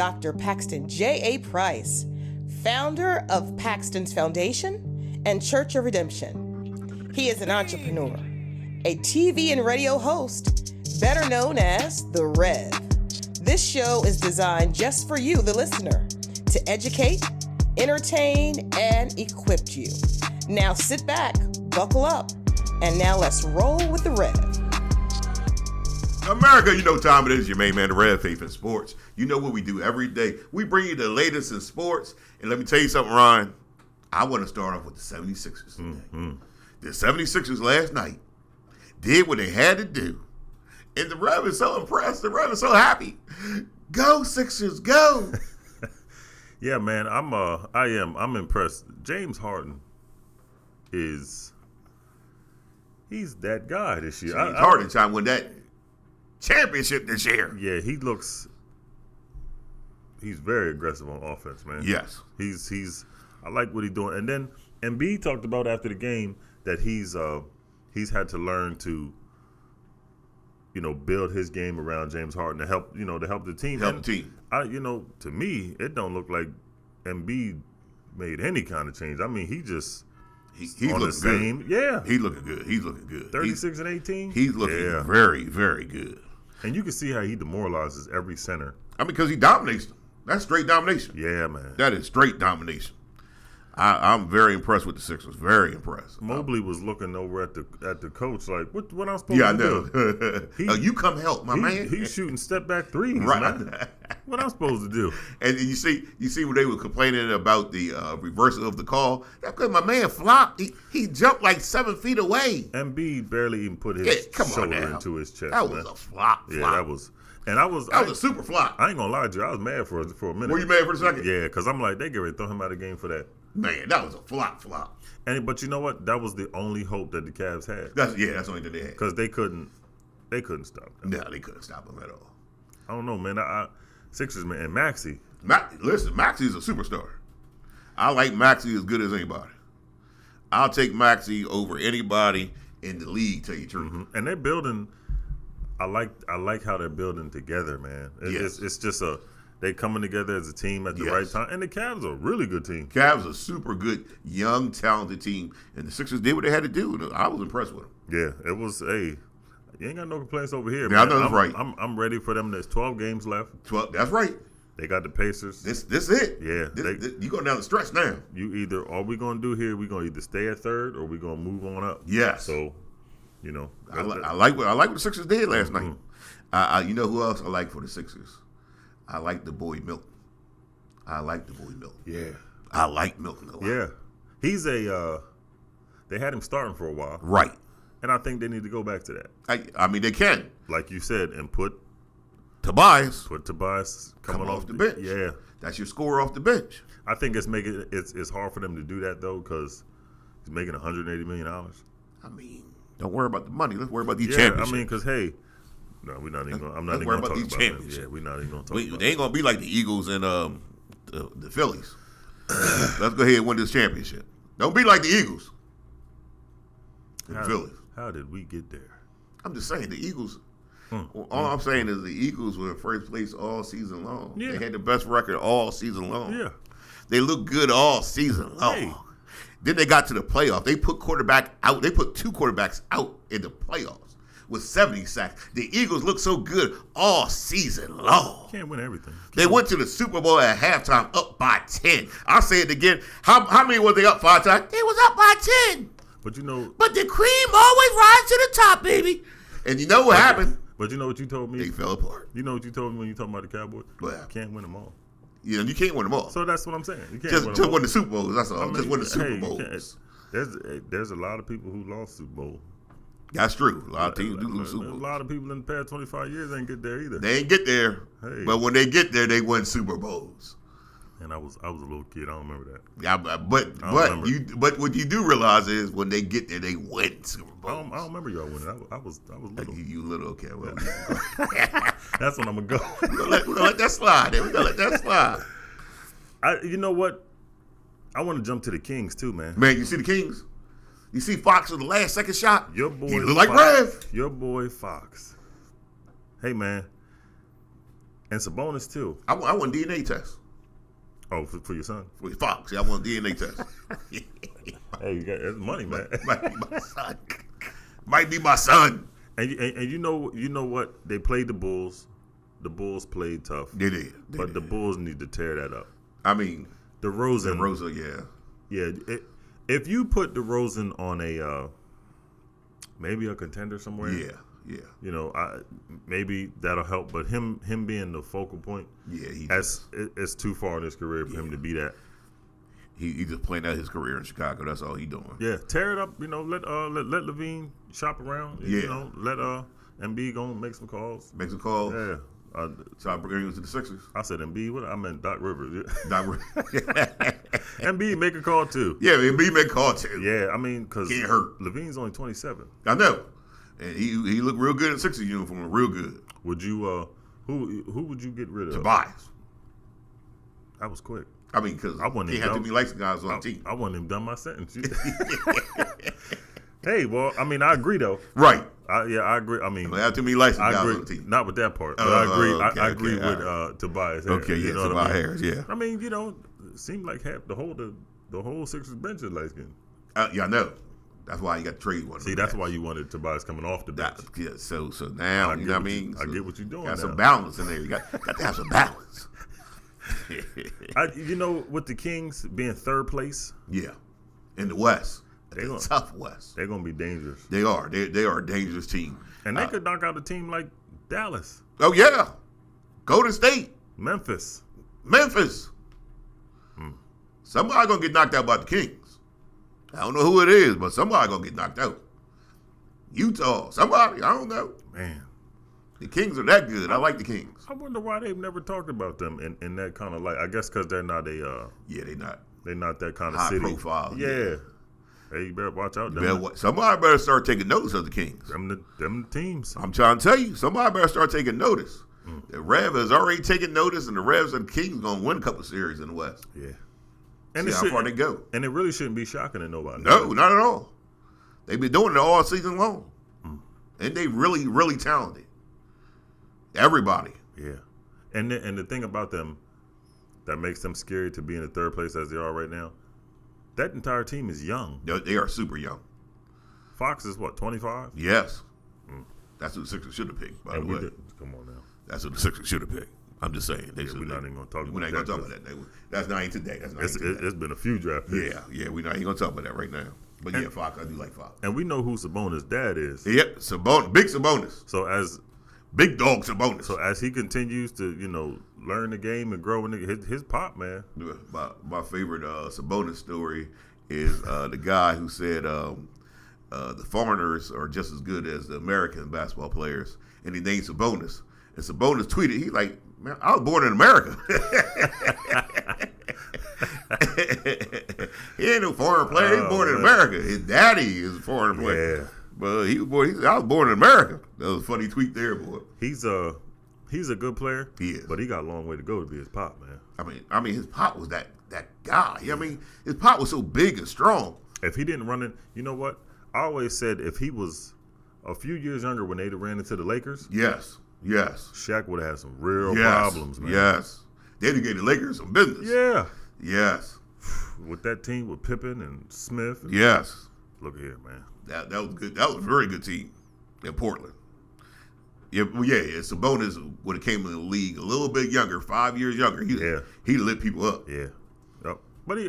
Dr. Paxton J.A. Price, founder of Paxton's Foundation and Church of Redemption. He is an entrepreneur, a TV and radio host, better known as The Rev. This show is designed just for you, the listener, to educate, entertain, and equip you. Now sit back, buckle up, and now let's roll with The Rev. America, you know what time it is. Your main man, The Rev, Faith in Sports. You know what we do every day. We bring you the latest in sports. And let me tell you something, Ryan. I want to start off with the 76ers today. Mm-hmm. The 76ers last night did what they had to do. And the Rev is so impressed. The Rev is so happy. Go, Sixers, go. Yeah, man, I'm impressed. James Harden he's that guy this year. James Harden trying to win that championship this year. Yeah, he's very aggressive on offense, man. Yes. I like what he's doing. And then Embiid talked about after the game that he's had to learn to, build his game around James Harden to help the team. To me, it don't look like Embiid made any kind of change. I mean, he's on the same. Good. Yeah. He's looking good. 36 and 18. He's looking very, very good. And you can see how he demoralizes every center. I mean, because he dominates them. That's straight domination. Yeah, man. That is straight domination. I'm very impressed with the Sixers. Very impressed. Mobley was looking over at the coach like, what I'm supposed to do? Yeah, I know. You come help, my man. He's shooting step back threes, right? Man. What I'm supposed to do? And you see when they were complaining about the reversal of the call. That's because my man flopped. He jumped like 7 feet away. Embiid barely even put his shoulder into his chest. That was a flop. Yeah, that was. And that was a super flop. I ain't gonna lie to you. I was mad for a minute. Were you mad for a second? Yeah, because I'm like, they get ready to throw him out of the game for that. Man, that was a flop. But you know what? That was the only hope that the Cavs had. That's the only thing they had. Because they couldn't stop them. No, they couldn't stop them at all. I don't know, man. Sixers, man, and Maxey. Listen, Maxey is a superstar. I like Maxey as good as anybody. I'll take Maxey over anybody in the league, tell you the truth. Mm-hmm. And they're building. I like how they're building together, man. It's just they coming together as a team at the right time. And the Cavs are a really good team. Cavs are a super good, young, talented team. And the Sixers did what they had to do. I was impressed with them. Yeah, it was you ain't got no complaints over here, yeah, man. I know that's right. I'm ready for them. There's 12 games left. 12, that's right. They got the Pacers. This it. Yeah. You going down the stretch now. All we going to do here, we're going to either stay at third or we're going to move on up. Yes. So, I like what the Sixers did last night. You know who else I like for the Sixers? I like the boy Milton. Yeah. I like Milton a lot. Yeah. He's they had him starting for a while. Right. And I think they need to go back to that. I mean, they can. Like you said, and put Tobias coming off the bench. Yeah. That's your scorer off the bench. I think it's hard for them to do that, though, because he's making $180 million. I mean, don't worry about the money. Let's worry about these championships. I mean, because, hey, no, we're not even. I'm not even going to talk about championships. Yeah, we're not even going to talk about They ain't going to be like the Eagles and the Phillies. Let's go ahead and win this championship. Don't be like the Eagles and the Phillies. How did we get there? I'm just saying, the Eagles. All I'm saying is the Eagles were in first place all season long. Yeah. They had the best record all season long. Yeah. They looked good all season long. Hey. Then they got to the playoffs. They put quarterback out. They put 2 quarterbacks out in the playoffs with 70 sacks. The Eagles looked so good all season long. Can't win everything. They went to the Super Bowl at halftime up by 10. I'll say it again. How many was they up 5 times? They was up by 10. But But the cream always rises to the top, baby. And you know what happened? But you know what you told me? They fell apart. You know what you told me when you talking about the Cowboys? What? You can't win them all. Yeah, you can't win them all. So that's what I'm saying. You can't just win the Super Bowls. That's all. Just win the Super Bowls. There's a lot of people who lost Super Bowl. That's true. A lot of teams do lose Super Bowls. A lot of people in the past 25 years ain't get there either. They ain't get there. Hey. But when they get there, they win Super Bowls. And I was a little kid. I don't remember that. Yeah, but what you do realize is when they get there, they win Super Bowls. I don't remember y'all winning. I was little. You little, okay. Well, that's when I'm gonna go. We're gonna let that slide. We're gonna let that slide. You know what? I want to jump to the Kings too, man. Man, you see the Kings? You see Fox with the last second shot? Your boy, he look like Rev. Your boy Fox. Hey, man. And Sabonis too. I want DNA test. Oh, for your son? For Fox. Yeah, I want a DNA test. Hey, you got that's money, man. Might be my son. Might be my son. And you know what? They played the Bulls. The Bulls played tough. They did. But the Bulls need to tear that up. I mean, DeRozan, yeah. Yeah. If you put DeRozan on a maybe a contender somewhere. Yeah. You know, maybe that'll help. But him being the focal point. Yeah, it's too far in his career for him to be that. He just playing out his career in Chicago. That's all he doing. Yeah, tear it up. You know, let Levine shop around. Yeah. You know, let Embiid go and make some calls. Make some calls. Yeah. So I bring him to the Sixers. I said Embiid. What I meant Doc Rivers. Doc Rivers. Embiid make a call too. Yeah, Embiid make a call too. Yeah, I mean, because can't hurt. Levine's only 27. I know, and he looked real good in Sixers uniform. Real good. Would you who would you get rid of? Tobias. That was quick. I mean, because he had to be like some guys on the team. I want him done my sentence. Hey, well, I mean, I agree though. Right. I agree. I mean, have too many licensed guys on the team. Not with that part, but I agree. Okay, I agree with right. Tobias Harris. Okay, yeah, Tobias Harris. Yeah. I mean, you know, it seemed like the whole Sixers bench is light skinned. Yeah, I know. That's why you got to trade one. See, that's why you wanted Tobias coming off the bench. Yeah. So now you know what I mean. I get what you're doing. Got now. some balance in there. You got to have some balance. You know, with the Kings being third place, yeah, in the West, tough West, they're gonna be dangerous. They are. They are a dangerous team, and they could knock out a team like Dallas. Oh yeah, Golden State, Memphis. Somebody gonna get knocked out by the Kings. I don't know who it is, but somebody gonna get knocked out. Utah, somebody, I don't know. Man. The Kings are that good. I like the Kings. I wonder why they've never talked about them in that kind of light. I guess because they're not a. Yeah, they're not. They're not that kind of high city. Profile. Yeah. Hey, you better watch out. Somebody better start taking notice of the Kings. Them the teams. I'm trying to tell you, somebody better start taking notice. The Rev has already taken notice, and the Revs and the Kings going to win a couple series in the West. Yeah. And see how far they go. And it really shouldn't be shocking to nobody. No, not at all. They've been doing it all season long. And they really, really talented. Everybody. Yeah. And the thing about them that makes them scary to be in the third place as they are right now, that entire team is young. They are super young. Fox is what, 25? Yes. That's what the Sixers should have picked, by the way. Come on now. That's what the Sixers should have picked. I'm just saying. We're not even going to talk about that. We're not going to talk about that. That's not even today. It's been a few draft picks. Yeah. We're not even going to talk about that right now. But yeah, Fox, I do like Fox. And we know who Sabonis' dad is. Yep, Sabonis, big Sabonis. Big dog Sabonis. So as he continues to, learn the game and grow in his pop, man. My favorite Sabonis story is the guy who said the foreigners are just as good as the American basketball players, and he named Sabonis. And Sabonis tweeted, he's like, man, I was born in America. He ain't no foreign player. He's born in America. His daddy is a foreign player. Yeah. But he said, I was born in America. That was a funny tweet there, boy. He's a good player. He is. But he got a long way to go to be his pop, man. I mean, his pop was that guy. I mean, his pop was so big and strong. If he didn't run it, you know what? I always said if he was a few years younger when they'd ran into the Lakers. Yes. Shaq would have had some real problems, man. Yes. They'd have gave the Lakers some business. Yeah. Yes. With that team with Pippen and Smith. Yes. Look here, man. That was good. That was a very good team in Portland. Yeah. Sabonis would have came in the league a little bit younger, 5 years younger. He lit people up. Yeah. Yep. But he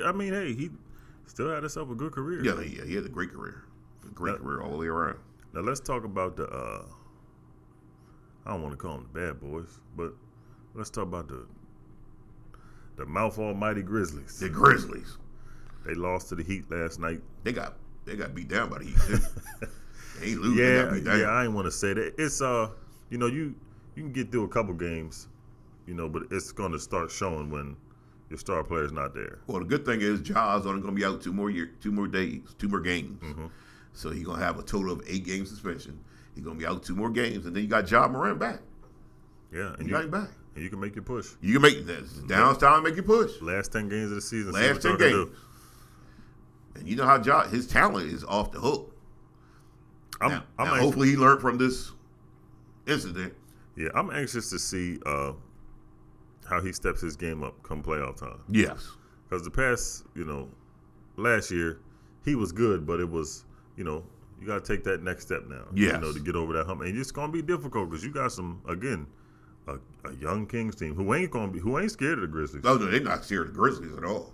still had himself a good career. Yeah. He had a great career. Career all the way around. Now let's talk about the. I don't want to call them the bad boys, but let's talk about the mouth almighty Grizzlies. The Grizzlies. They lost to the Heat last night. They got beat down by the Heat. They ain't lose. They got beat down. Yeah. I ain't want to say that. It's you can get through a couple games, but it's going to start showing when your star player's not there. Well, the good thing is Ja's only going to be out 2 more games. Mm-hmm. So he's going to have a total of 8 game suspension. He's going to be out 2 more games, and then you got Ja Morant back. Yeah, and you got him back. And you can make your push. You can make that. Downtime, make your push. Last 10 games of the season. Last 10 games. And you know how Ja, his talent is off the hook. Hopefully he learned from this incident. Yeah, I'm anxious to see how he steps his game up come playoff time. Yes. Because the past, last year, he was good, but it was, you got to take that next step now. Yes. To get over that hump. And it's going to be difficult because you got some, again, a young Kings team who ain't scared of the Grizzlies. No, they're not scared of the Grizzlies at all.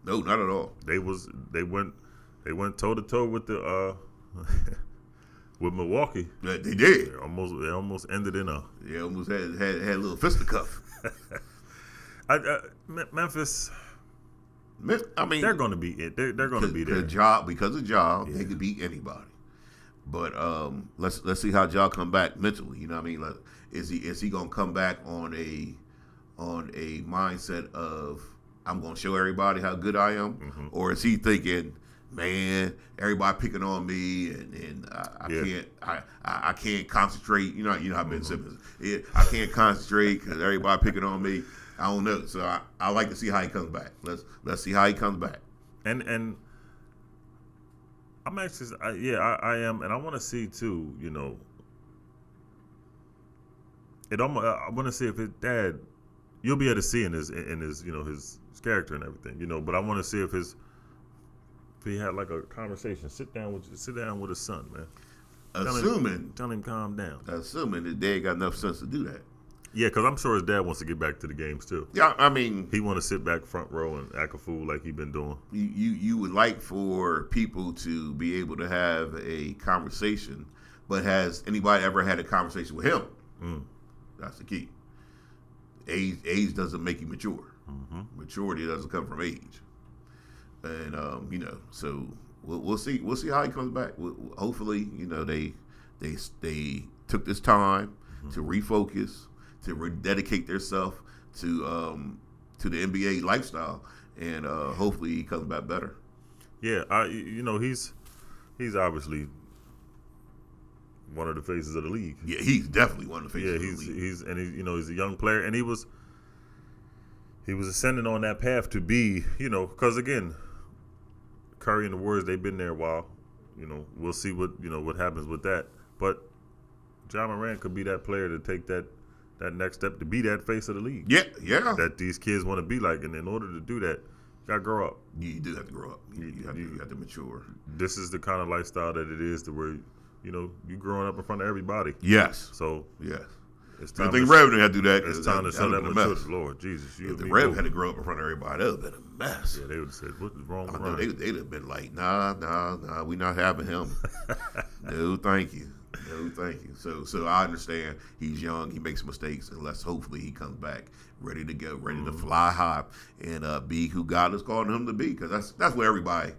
No, not at all. They went toe to toe with the with Milwaukee. Yeah, they did. They almost ended in a. They almost had a little fisticuff. Memphis. I mean, they're going to be it. They're going to be there. Because of Ja, they could beat anybody. But let's see how Ja come back mentally. You know what I mean? Like, is he gonna come back on a mindset of I'm gonna show everybody how good I am, or is he thinking, man, everybody picking on me and I can't concentrate. You know how Ben Simmons. I can't concentrate because everybody picking on me. I don't know. So I like to see how he comes back. Let's see how he comes back. And I'm actually, I am, and I want to see too. I want to see if his dad. You'll be able to see in his his character and everything. But I want to see if he had like a conversation. Sit down with his son, man. Tell him calm down. Assuming his dad got enough sense to do that. Yeah, because I'm sure his dad wants to get back to the games too. Yeah, I mean, he want to sit back front row and act a fool like he been doing. You would like for people to be able to have a conversation, but has anybody ever had a conversation with him? That's the key. Age doesn't make you mature. Maturity doesn't come from age, and so we'll see. We'll see how he comes back. Hopefully, they took this time to refocus, to rededicate themselves to the NBA lifestyle, and hopefully he comes back better. Yeah, he's obviously one of the faces of the league. Yeah, he's definitely one of the faces of the league. He's a young player, and he was ascending on that path to be, because again, Curry and the Warriors, they've been there a while. We'll see what happens with that. But Ja Morant could be that player to take that next step to be that face of the league. Yeah. That these kids want to be like, and in order to do that, you gotta grow up. You do have to grow up. You have to mature. This is the kind of lifestyle that it is, to where you growing up in front of everybody. Yes. So yes. It's time. I think Rev didn't have to do that. It's time to show that maturity. Lord Jesus, if the Rev had to grow up in front of everybody, that would have been a mess. Yeah, they would have said, "What is wrong with Ryan?" They'd have been like, "Nah, we not having him." No, thank you. So I understand he's young, he makes mistakes, and hopefully he comes back ready to go, ready to fly high and be who God has called him to be. Because that's what everybody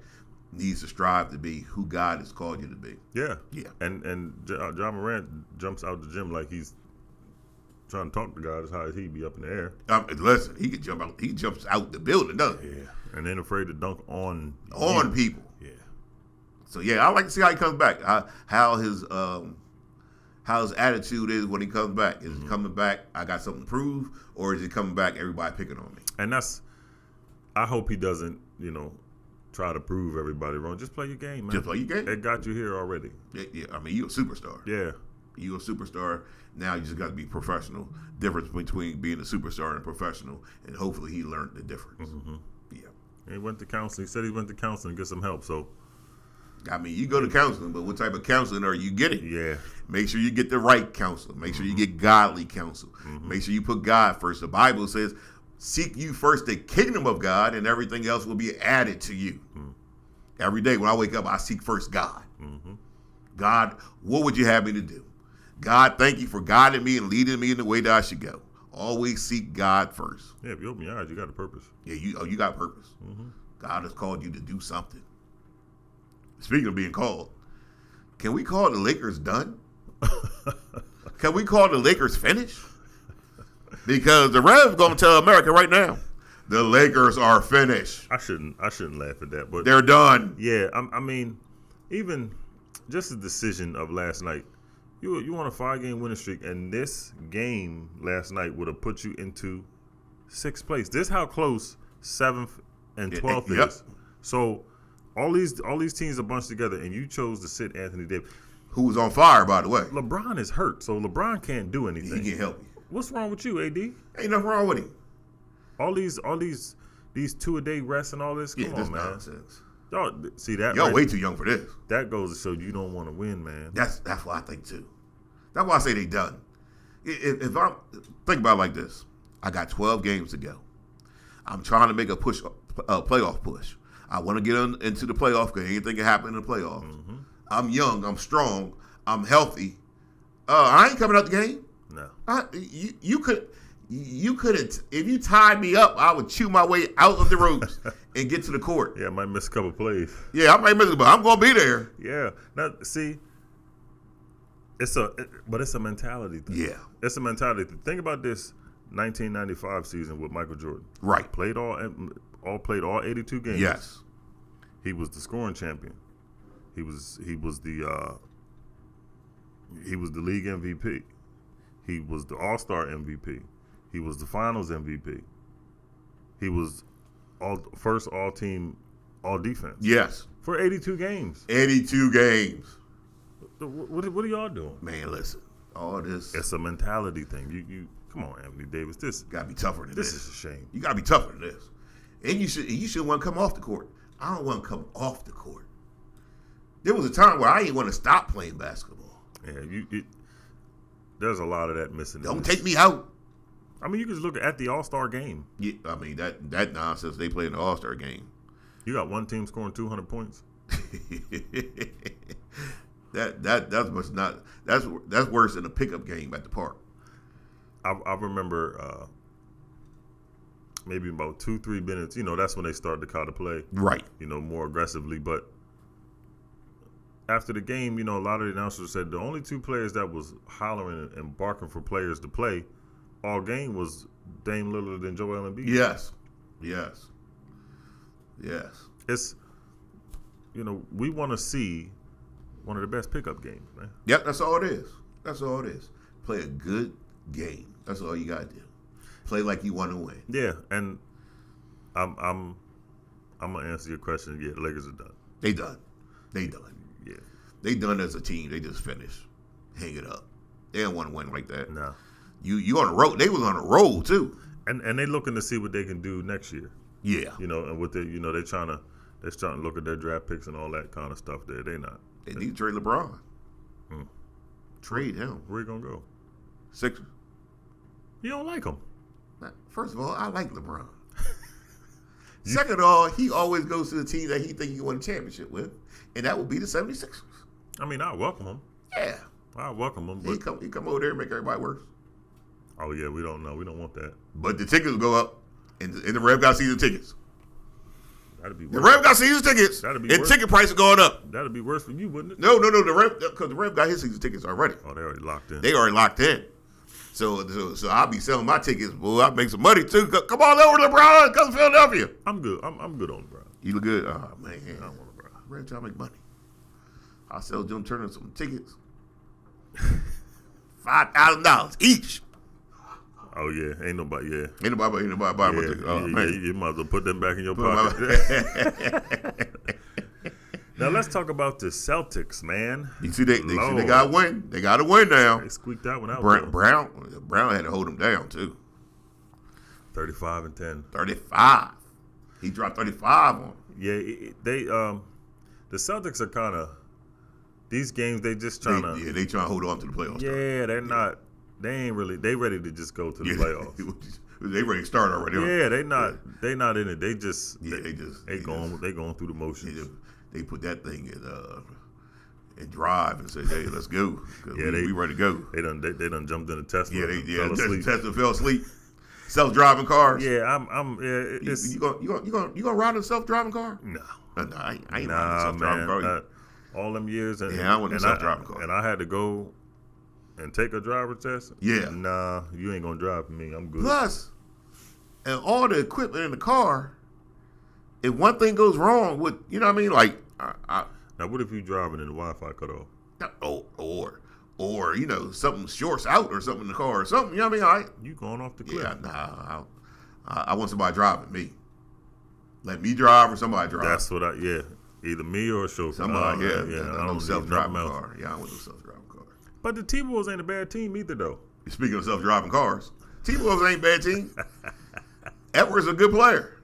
needs to strive to be, who God has called you to be. Yeah. And Ja Morant jumps out the gym like he's trying to talk to God as high as he be up in the air. Listen, he can jump out. He jumps out the building, doesn't he? Yeah. And then afraid to dunk on people. Yeah. So yeah, I like to see how he comes back. How his attitude is when he comes back. Is he coming back, I got something to prove, or is he coming back, everybody picking on me? And I hope he doesn't, try to prove everybody wrong. Just play your game, man. Just play your game. It got you here already. Yeah. I mean, you're a superstar. Yeah. You're a superstar. Now you just got to be professional. Difference between being a superstar and a professional, and hopefully he learned the difference. Yeah. And he went to counseling. He said he went to counseling to get some help. So, I mean, you go to counseling, but what type of counseling are you getting? Yeah. Make sure you get the right counsel. Make sure you get godly counsel. Make sure you put God first. The Bible says, seek you first the kingdom of God, and everything else will be added to you. Every day when I wake up, I seek first God. God, what would you have me to do? God, thank you for guiding me and leading me in the way that I should go. Always seek God first. Yeah, if you open your eyes, you got a purpose. Yeah, you got purpose. God has called you to do something. Speaking of being called, can we call the Lakers done? Can we call the Lakers finished? Because the Revs going to tell America right now, the Lakers are finished. I shouldn't laugh at that, but they're done. Yeah, I mean, even just the decision of last night. You on a 5-game winning streak, and this game last night would have put you into 6th place. This is how close 7th and 12th is. So all these teams are bunched together, and you chose to sit Anthony Davis, who was on fire, by the way. LeBron is hurt, so LeBron can't do anything. He can't help you. What's wrong with you, AD? Ain't nothing wrong with him. All these 2-a-day rests and all this. Come on, man. Nonsense. Y'all see that? Y'all way too young for this. That goes to show you don't want to win, man. That's what I think too. That's why I say they done. If I'm think about it like this, I got 12 games to go. I'm trying to make a playoff push. I want to get into the playoff because anything can happen in the playoffs. Mm-hmm. I'm young. I'm strong. I'm healthy. I ain't coming out the game. No. You could if you tied me up, I would chew my way out of the ropes and get to the court. Yeah, I might miss a couple plays. Yeah, I might miss it, but I'm gonna be there. Yeah. Now, see, it's a mentality thing. Yeah, it's a mentality thing. Think about this 1995 season with Michael Jordan. Right. Played all 82 games. Yes. He was the scoring champion. He was the league MVP. He was the All-Star MVP. He was the Finals MVP. He was first all-team, all-defense. Yes. For 82 games. 82 games. What are y'all doing? Man, listen. All this. It's a mentality thing. You come on, Anthony Davis. This gotta be tougher than this. This is a shame. You gotta be tougher than this. And you should want to come off the court. I don't want to come off the court. There was a time where I didn't want to stop playing basketball. Yeah, there's a lot of that missing. Don't take me out. I mean, you can just look at the All-Star game. Yeah, I mean that nonsense they play in the All-Star game. You got one team scoring 200 points. that's worse than a pickup game at the park. I remember maybe about 2-3 minutes. That's when they started to call the play. Right. More aggressively. But after the game, a lot of the announcers said the only two players that was hollering and barking for players to play all game was Dame Lillard and Joel Embiid. Yes. It's, we want to see one of the best pickup games, man. Yep, that's all it is. Play a good game. That's all you got to do. Play like you want to win. Yeah, and I'm gonna answer your question. Yeah, the Lakers are done. They done. Yeah, they done as a team. They just finished. Hang it up. They don't want to win like that. No. You on the road. They was on the road too. And they looking to see what they can do next year. Yeah. And what they they're trying to look at their draft picks and all that kind of stuff there. They not. They need to trade LeBron. Trade him. Where you gonna go? Sixers. You don't like him. First of all, I like LeBron. Second of all, he always goes to the team that he think he can win a championship with, and that would be the 76ers. I mean, I welcome him. Yeah. I welcome him. But he come over there and make everybody worse. Oh, yeah, we don't know. We don't want that. But the tickets will go up, and the Rev got season tickets. That'd be worse. The Rev got season tickets, and worse. Ticket prices going up. That'd be worse for you, wouldn't it? No, because the Rev got his season tickets already. Oh, they already locked in. They already locked in. So I'll be selling my tickets, boy. I'll make some money too. Come on over, LeBron. Come to Philadelphia. I'm good. I'm good on LeBron. You look good? Oh, man. I don't want LeBron. Rev trying to make money. I'll sell Jim Turner some tickets. $5,000 each. Oh, yeah. Ain't nobody buying my tickets. Oh, man. You might as well put them back in your pocket. Now, let's talk about the Celtics, man. You see, they got to win. They got to win now. They squeaked that one out. Brown had to hold them down, too. 35-10. 35. He dropped 35 on them. Yeah, the Celtics are kind of, these games, they just trying to. Yeah, they trying to hold on to the playoffs. Yeah, they're not. They ain't really. They ready to just go to the playoffs. They ready to start already. Yeah, they not. They not in it. They just. Yeah, they going through the motions. They put that thing in drive and say, "Hey, let's go." Yeah, we ready to go. They done jumped in the Tesla. Yeah, Tesla fell asleep. Self-driving cars. Yeah, it's, you gonna ride a self-driving car? No, I ain't riding a self-driving car. All them years, I want a self-driving car. And I had to go and take a driver's test. Yeah. Nah, you ain't gonna drive for me. I'm good. Plus, and all the equipment in the car, if one thing goes wrong with, you know what I mean? Like, now what if you driving and the Wi-Fi cut off? Or something shorts out or something in the car or something. You know what I mean? You going off the cliff? Yeah, nah. I want somebody driving me. Let me drive or somebody drive. That's what either me or a chauffeur. Somebody, I don't self-driving car. Yeah, I want no self-driving car. But the T-Wolves ain't a bad team either, though. Speaking of self-driving cars, T-Wolves ain't a bad team. Edwards is a good player.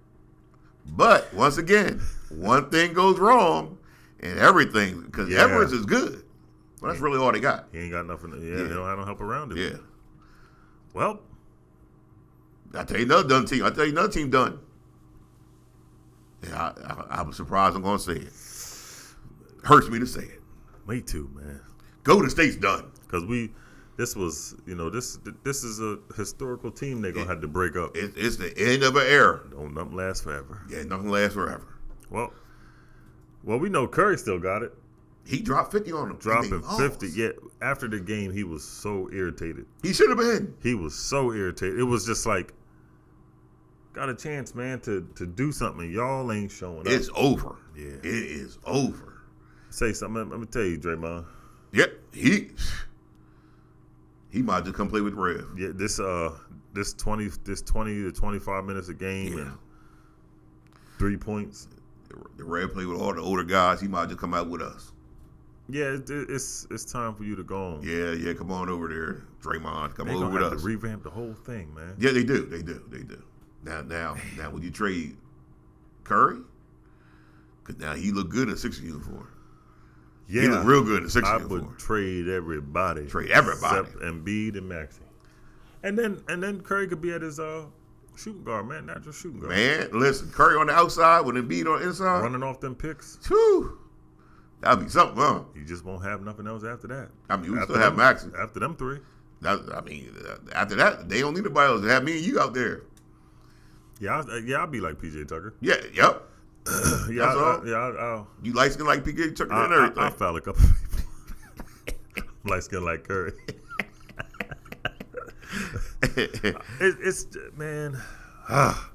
But once again, one thing goes wrong and everything, because Edwards is good. Well, that's really all they got. He ain't got nothing. They don't have no help around him. Yeah. Well, I tell you another team done. Yeah, I was surprised I'm going to say it. Hurts me to say it. me too, man. Golden State's done. Because this was, this is a historical team they're going to have to break up. It's the end of an era. Don't nothing last forever. Yeah, nothing lasts forever. Well, we know Curry still got it. He dropped 50 on them. Dropping 50. Yeah, after the game, he was so irritated. He should have been. He was so irritated. It was just like, got a chance, man, to do something. Y'all ain't showing up. It's over. Yeah. It is over. Say something. Let me tell you, Draymond. Yep. He might just come play with Rev. Yeah, this 20 to 25 minutes a game and 3 points. The Rev play with all the older guys. He might just come out with us. Yeah, it's time for you to go on. Yeah. Come on over there, Draymond. Come over with us. us. To revamp the whole thing, man. Yeah, they do. Now, when you trade Curry, because now he look good in a Sixers uniform. Yeah, he look real good in a Sixers I uniform. would trade everybody. Trade everybody. Except Embiid and Maxey. And then Curry could be at his shooting guard, man, natural shooting guard. Man, listen, Curry on the outside with Embiid on the inside. Running off them picks. Whew. That'd be something, huh? You just won't have nothing else after that. I mean, we still have Maxey. After them three. After that, they don't need nobody else to have me and you out there. Yeah, I'll be like PJ Tucker. Yeah, yep. That's all. You light skin like PJ Tucker and everything. I foul a couple people. Light skin like Curry. it's man. I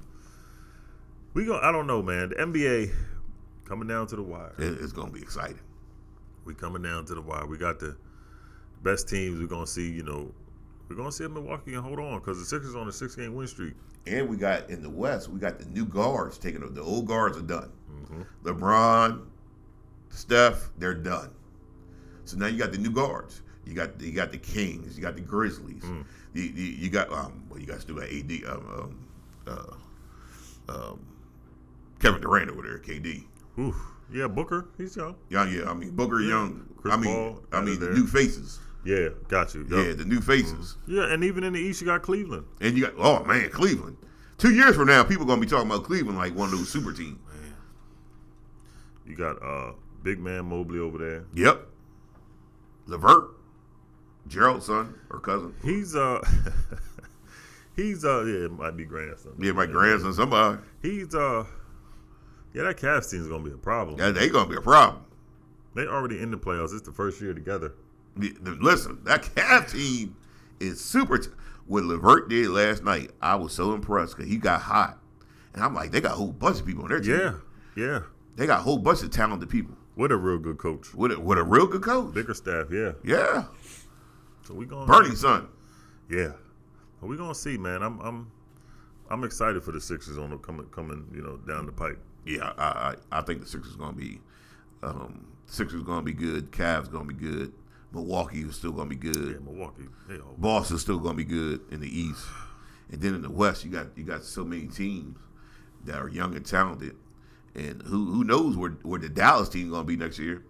don't know, man. The NBA coming down to the wire. It's gonna be exciting. We coming down to the wire. We got the best teams. We're gonna see. We're gonna see if Milwaukee can hold on because the Sixers on a 6-game win streak. And we got in the West, we got the new guards taking over. The old guards are done. Mm-hmm. LeBron, Steph, they're done. So now you got the new guards. You got the Kings. You got the Grizzlies. You got you got still got AD. Kevin Durant over there, KD. Ooh, yeah, Booker, he's young. Yeah. I mean Booker, young. Chris Paul, the new faces. Yeah, got you. Yeah, the new faces. Yeah, and even in the East, you got Cleveland. And you got, Cleveland. 2 years from now, people are going to be talking about Cleveland like one of those super teams. Man. You got big man Mobley over there. Yep. LeVert, Gerald's son or cousin. He's it might be grandson. Yeah, my grandson, somebody. He's that Cavs team is going to be a problem. Yeah, they going to be a problem. They already in the playoffs. It's the first year together. Listen, that Cavs team is super. What LeVert did last night, I was so impressed because he got hot. And I'm like, they got a whole bunch of people on their team. Yeah. They got a whole bunch of talented people. What a real good coach. What a real good coach. Bigger staff, yeah. Yeah. So we going Bernie's son. Yeah. Well, we gonna see, man. I'm excited for the Sixers on the coming, down the pipe. Yeah, I think the Sixers gonna be good. Cavs gonna be good. Milwaukee is still gonna be good. Yeah, Milwaukee. Boston's still gonna be good in the East. And then in the West, you got so many teams that are young and talented. And who knows where the Dallas team gonna be next year?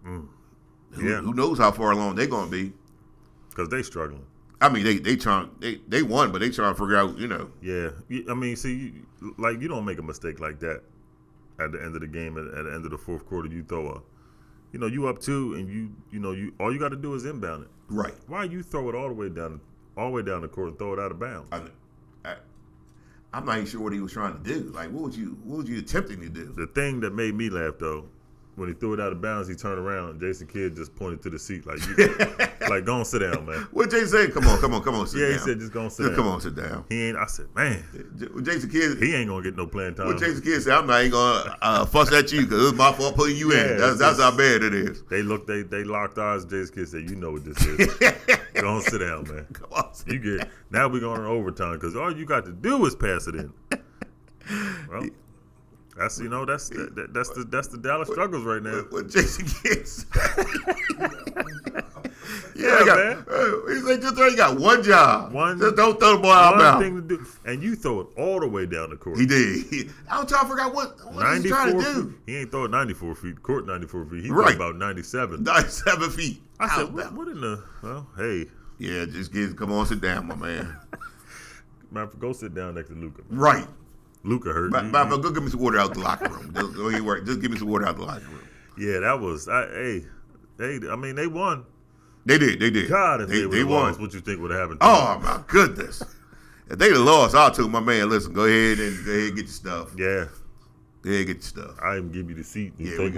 Who knows how far along they're gonna be? Because they struggling. I mean, they won, but they trying to figure out, Yeah, I mean, see, you don't make a mistake like that at the end of the game. At the end of the fourth quarter, you throw you up 2, and you all you got to do is inbound it. Right. Why you throw it all the way down the court and throw it out of bounds? I'm not even sure what he was trying to do. Like, what was you attempting to do? The thing that made me laugh though, when he threw it out of bounds, he turned around and Jason Kidd just pointed to the seat like, like, go and sit down, man. What Jason said? Come on, sit down. Yeah, he said, just go and sit down. Come on, sit down. He ain't. I said, man, Jason Kidd. He ain't gonna get no playing time. What Jason Kidd said, I'm not even gonna fuss at you because it was my fault putting you in. That's how bad it is. They locked eyes. Jason Kidd said, you know what this is. Go and sit down, man. Come on, now we're going to overtime because all you got to do is pass it in. Well. That's the Dallas struggles right now. What Jason Kidd said. man. He got one job. Just don't throw the ball out. One thing to do, and you throw it all the way down the court. He did. I was trying to figure out what he's trying to do. Feet. He ain't throw it 94 feet. Court 94 feet. He right. threw about 97. 97 feet. I said, what in the? Well, hey. Yeah, just come on, sit down, my man. Man, go sit down next to Luka. Right. Luka hurt. But go give me some water out the locker room. Just give me some water out the locker room. Yeah, that was. I mean, they won. They did. God, if they won, lost, what you think would have happened? Oh my goodness! If they'd have lost, I told my man, listen, go ahead and get your stuff. Yeah. Go ahead and get your stuff. I even give you the seat. Yeah, we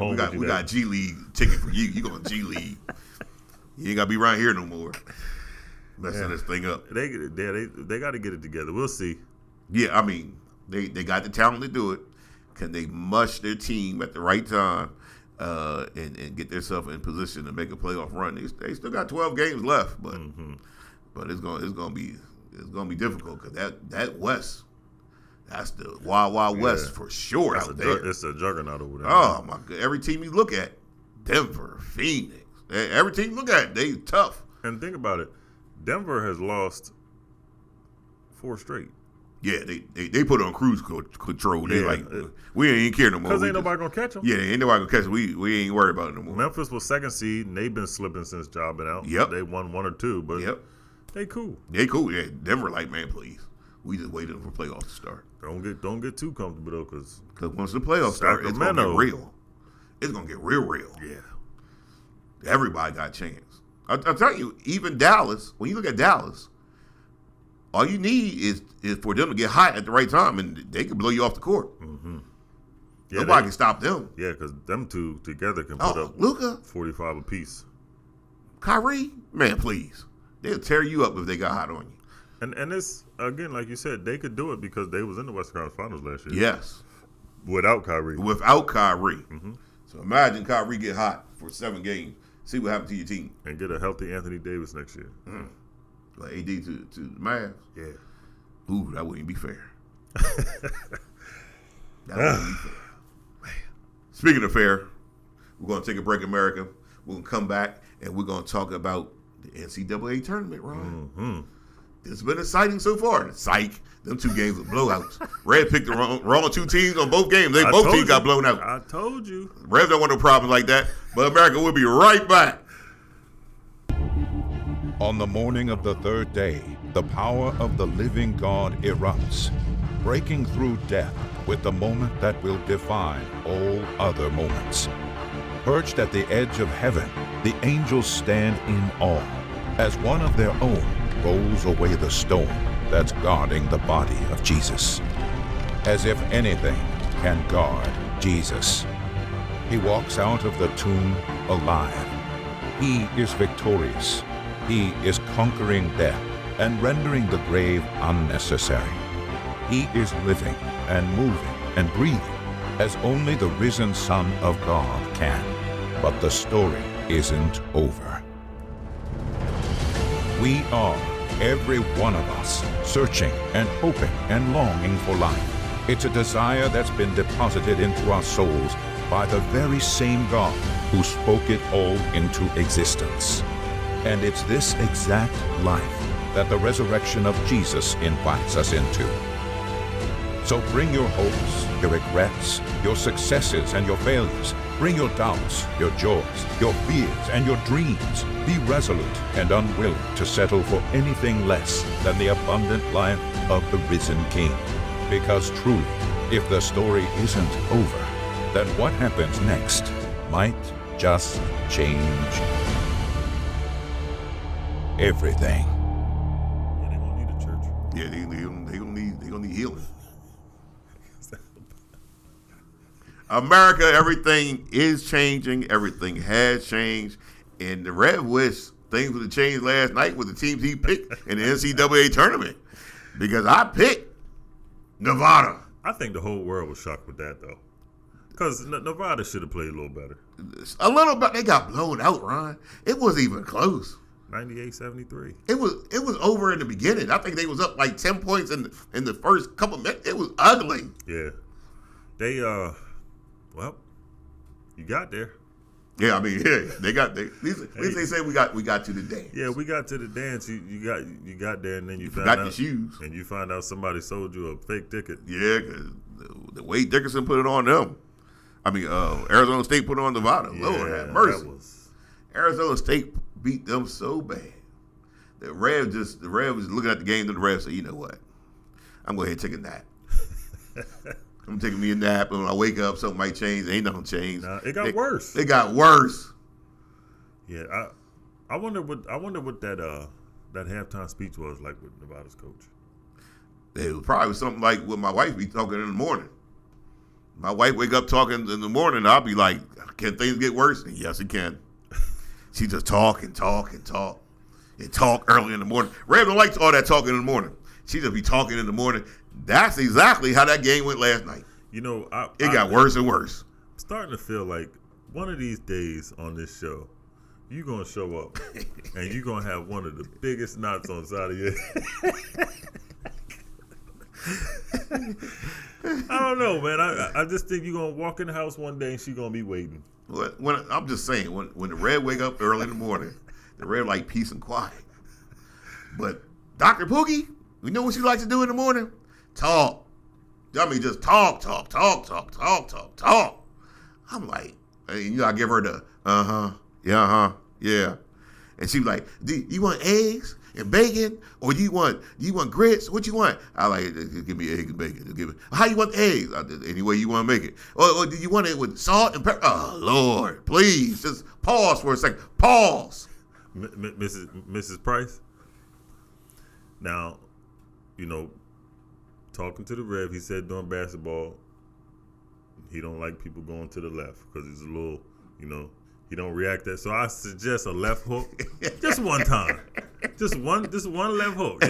got G League ticket for you. You going G League? You ain't gotta be around here no more. Messing this thing up. They got to get it together. We'll see. Yeah, I mean, they got the talent to do it. Can they mush their team at the right time and get themselves in position to make a playoff run? They still got 12 games left, but it's gonna be difficult because that West, that's the wild West for sure out there. It's a juggernaut over there. Oh my God! Every team you look at, Denver, Phoenix, every team you look at, they tough. And think about it. Denver has lost 4 straight. Yeah, they put on cruise control. They we ain't care no more. Because ain't nobody going to catch them. Yeah, ain't nobody going to catch them. We ain't worried about it no more. Memphis was 2nd seed, and they've been slipping since Ja been out. Yep. They won 1 or 2, but they cool. They cool. Yeah, Denver like, man, please. We just waiting for playoffs to start. Don't get too comfortable, though, because once the playoffs start, it's going to get real. It's going to get real. Yeah. Everybody got a chance. I'll tell you, even Dallas, when you look at Dallas, all you need is for them to get hot at the right time, and they can blow you off the court. Mm-hmm. Yeah, nobody can stop them. Yeah, because them two together can put up Luka, 45 apiece. Kyrie, man, please. They'll tear you up if they got hot on you. And this, again, like you said, they could do it because they was in the Western Conference Finals last year. Yes. Without Kyrie. Mm-hmm. So imagine Kyrie get hot for 7 games. See what happens to your team. And get a healthy Anthony Davis next year. Like AD to the Mavs? Yeah. Ooh, that wouldn't be fair. That wouldn't be fair. Man. Speaking of fair, we're going to take a break, America. We're going to come back, and we're going to talk about the NCAA tournament, Ron. Mm-hmm. It's been exciting so far. Psych. Them 2 games were blowouts. Red picked the wrong 2 teams on both games. Both teams got blown out. I told you. Reds don't want no problems like that. But America, we'll be right back. On the morning of the 3rd day, the power of the living God erupts, breaking through death with the moment that will define all other moments. Perched at the edge of heaven, the angels stand in awe as one of their own rolls away the stone that's guarding the body of Jesus. As if anything can guard Jesus. He walks out of the tomb alive. He is victorious. He is conquering death and rendering the grave unnecessary. He is living and moving and breathing as only the risen Son of God can. But the story isn't over. We are, every one of us, searching and hoping and longing for life. It's a desire that's been deposited into our souls by the very same God who spoke it all into existence. And it's this exact life that the resurrection of Jesus invites us into. So bring your hopes, your regrets, your successes and your failures. Bring your doubts, your joys, your fears and your dreams. Be resolute and unwilling to settle for anything less than the abundant life of the risen King. Because truly, if the story isn't over, then what happens next might just change everything. Yeah, they're gonna need a church. Yeah, they gonna need healing. America, everything is changing. Everything has changed, and the Red wish things would have changed last night with the teams he picked in the NCAA tournament. Because I picked Nevada. I think the whole world was shocked with that though, because Nevada should have played a little better. A little bit. They got blown out, Ron. It wasn't even close. 98-73. It was over in the beginning. I think they was up like 10 points in the first couple minutes. It was ugly. Yeah, they well, you got there. Yeah, I mean, yeah, at least they say we got to the dance. Yeah, we got to the dance. You got there, and then you found forgot out your shoes, and you find out somebody sold you a fake ticket. Yeah, because the way Dickerson put it on them. I mean, Arizona State put it on Nevada. Yeah, Lord have mercy. was... Arizona State beat them so bad. The Rev was looking at the game, and the Rev said, "You know what? I'm going to take a nap. I'm taking me a nap, and when I wake up, something might change. Ain't nothing changed. Nah, it got worse. It got worse. Yeah, I wonder what that halftime speech was like with Nevada's coach. It was probably something like what my wife be talking in the morning. My wife wake up talking in the morning, I'll be like, "Can things get worse?" And yes, it can. She just talk and talk and talk and talk early in the morning. Rev don't like all that talking in the morning. She just be talking in the morning. That's exactly how that game went last night. You know, it got worse and worse. I'm starting to feel like one of these days on this show, you're going to show up and you're going to have one of the biggest knots on the side of your head. I don't know, man. I just think you're going to walk in the house one day and she's going to be waiting. I'm just saying, when the Red wake up early in the morning, the Red like peace and quiet. But Dr. Pookie, we know what she likes to do in the morning? Talk. I mean, just talk. I'm like, I give her the, yeah. And she be like, "Do you want eggs and bacon, or do you want grits? What you want?" I like, "Give me eggs and bacon." Give me, "How you want the eggs?" "Any way you want to make it." Or do you want it with salt and pepper? Oh, Lord, please, just pause for a second. Pause. Mrs. Price. Now, talking to the Rev, he said during basketball, he don't like people going to the left because it's a little, he don't react that. So I suggest a left hook, just one time, just one left hook,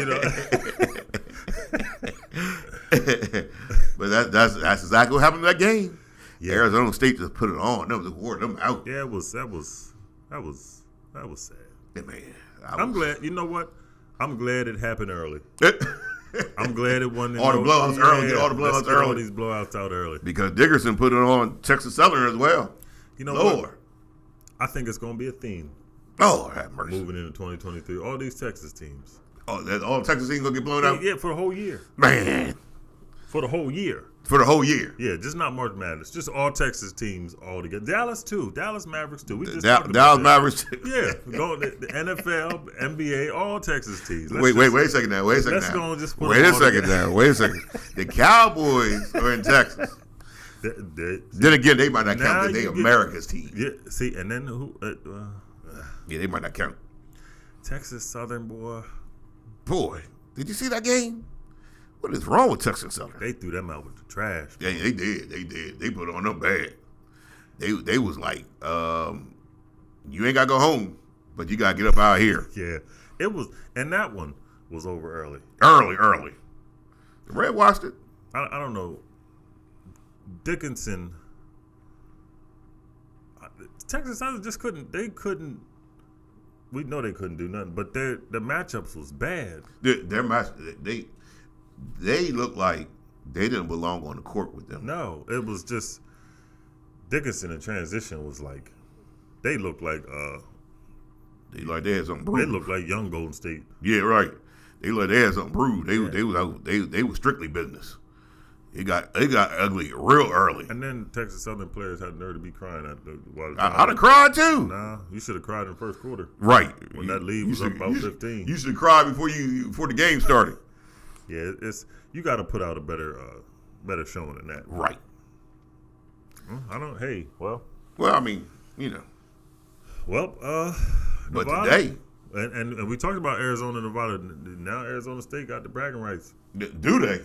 But that's exactly what happened in that game. Yeah. Arizona State just put it on. That was wore them out. Yeah, that was sad. Yeah, man, I'm glad. You know what? I'm glad it happened early. I'm glad it wasn't all the blowouts early. Get all the blowouts early. All these blowouts out early. Because Dickerson put it on Texas Southern as well. Lord, what? I think it's going to be a theme. Oh, have mercy. Moving into 2023, all these Texas teams. Oh, all Texas teams going to get blown out? Yeah, for the whole year. Man. For the whole year. For the whole year. Yeah, just not March Madness. Just all Texas teams all together. Dallas too. Dallas Mavericks too. We just Dallas Mavericks too. Yeah, the NFL, NBA, all Texas teams. Wait a second now. Wait a second. The Cowboys are in Texas. Then again, they might not count because they America's team. Yeah, see, and then who? Yeah, they might not count. Texas Southern, boy. Boy, did you see that game? What is wrong with Texas Southern? They threw them out with the trash. Yeah, they did. They put on them bad. They was like, you ain't got to go home, but you got to get up out here. Yeah, it was, and that one was over early. Early. The Red watched it. I don't know. Dickinson, Texas Southern just couldn't. They couldn't. We know they couldn't do nothing, but the matchups was bad. Their match, they looked like they didn't belong on the court with them. No, it was just Dickinson in transition was like they looked like they had something brewed. They looked like young Golden State. Yeah, right. They had something brewed. They was strictly business. It got ugly real early. And then Texas Southern players had the nerve to be crying at I'd have cried too. Nah, you should have cried in the first quarter. Right. When that lead was up about 15. You should have cried before the game started. Yeah, you got to put out a better showing than that. Right. Well, I mean, Well, but Nevada, today, and we talked about Arizona, Nevada. Now Arizona State got the bragging rights. Do they?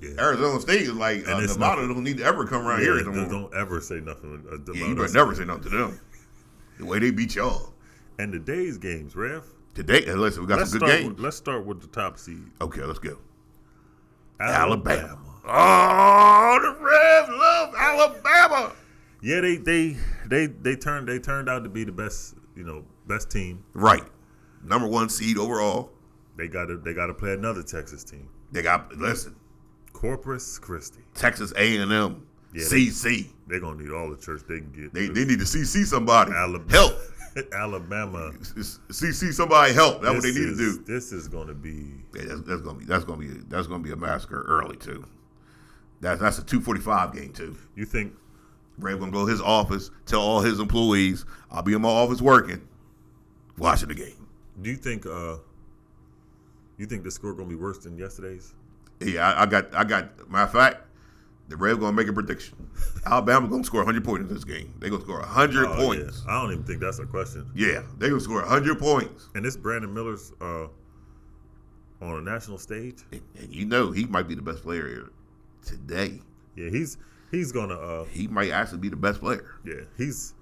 Yeah. Arizona State is like Nevada don't need to ever come around here anymore. Don't ever say nothing about you better never say nothing to them. The way they beat y'all. And today's games, Ref. Today, listen, we got some good games. Let's start with the top seed. Okay, let's go. Alabama. Oh, the Revs love Alabama. Yeah, they turned out to be the best team. Right. Number 1 seed overall. They got to play another Texas team. Listen. Corpus Christi. Texas A&M. Yeah, CC. They're going to need all the church they can get. They need to CC somebody. Alabama. Help. Alabama. CC somebody help. That's what they need to do. This is going to be. Yeah, that's gonna be a massacre early too. That's a 2:45 game too. You think Red gonna go to his office, tell all his employees, I'll be in my office working, watching the game. Do you think the score gonna be worse than yesterday's? Yeah, I got. Matter of fact, the Reds gonna make a prediction. Alabama gonna score 100 points in this game. They gonna score 100 points. Yeah. I don't even think that's a question. Yeah, they gonna score 100 points. And this Brandon Miller's on a national stage. And you know he might be the best player here today. Yeah, he's gonna. He might actually be the best player. Yeah, he's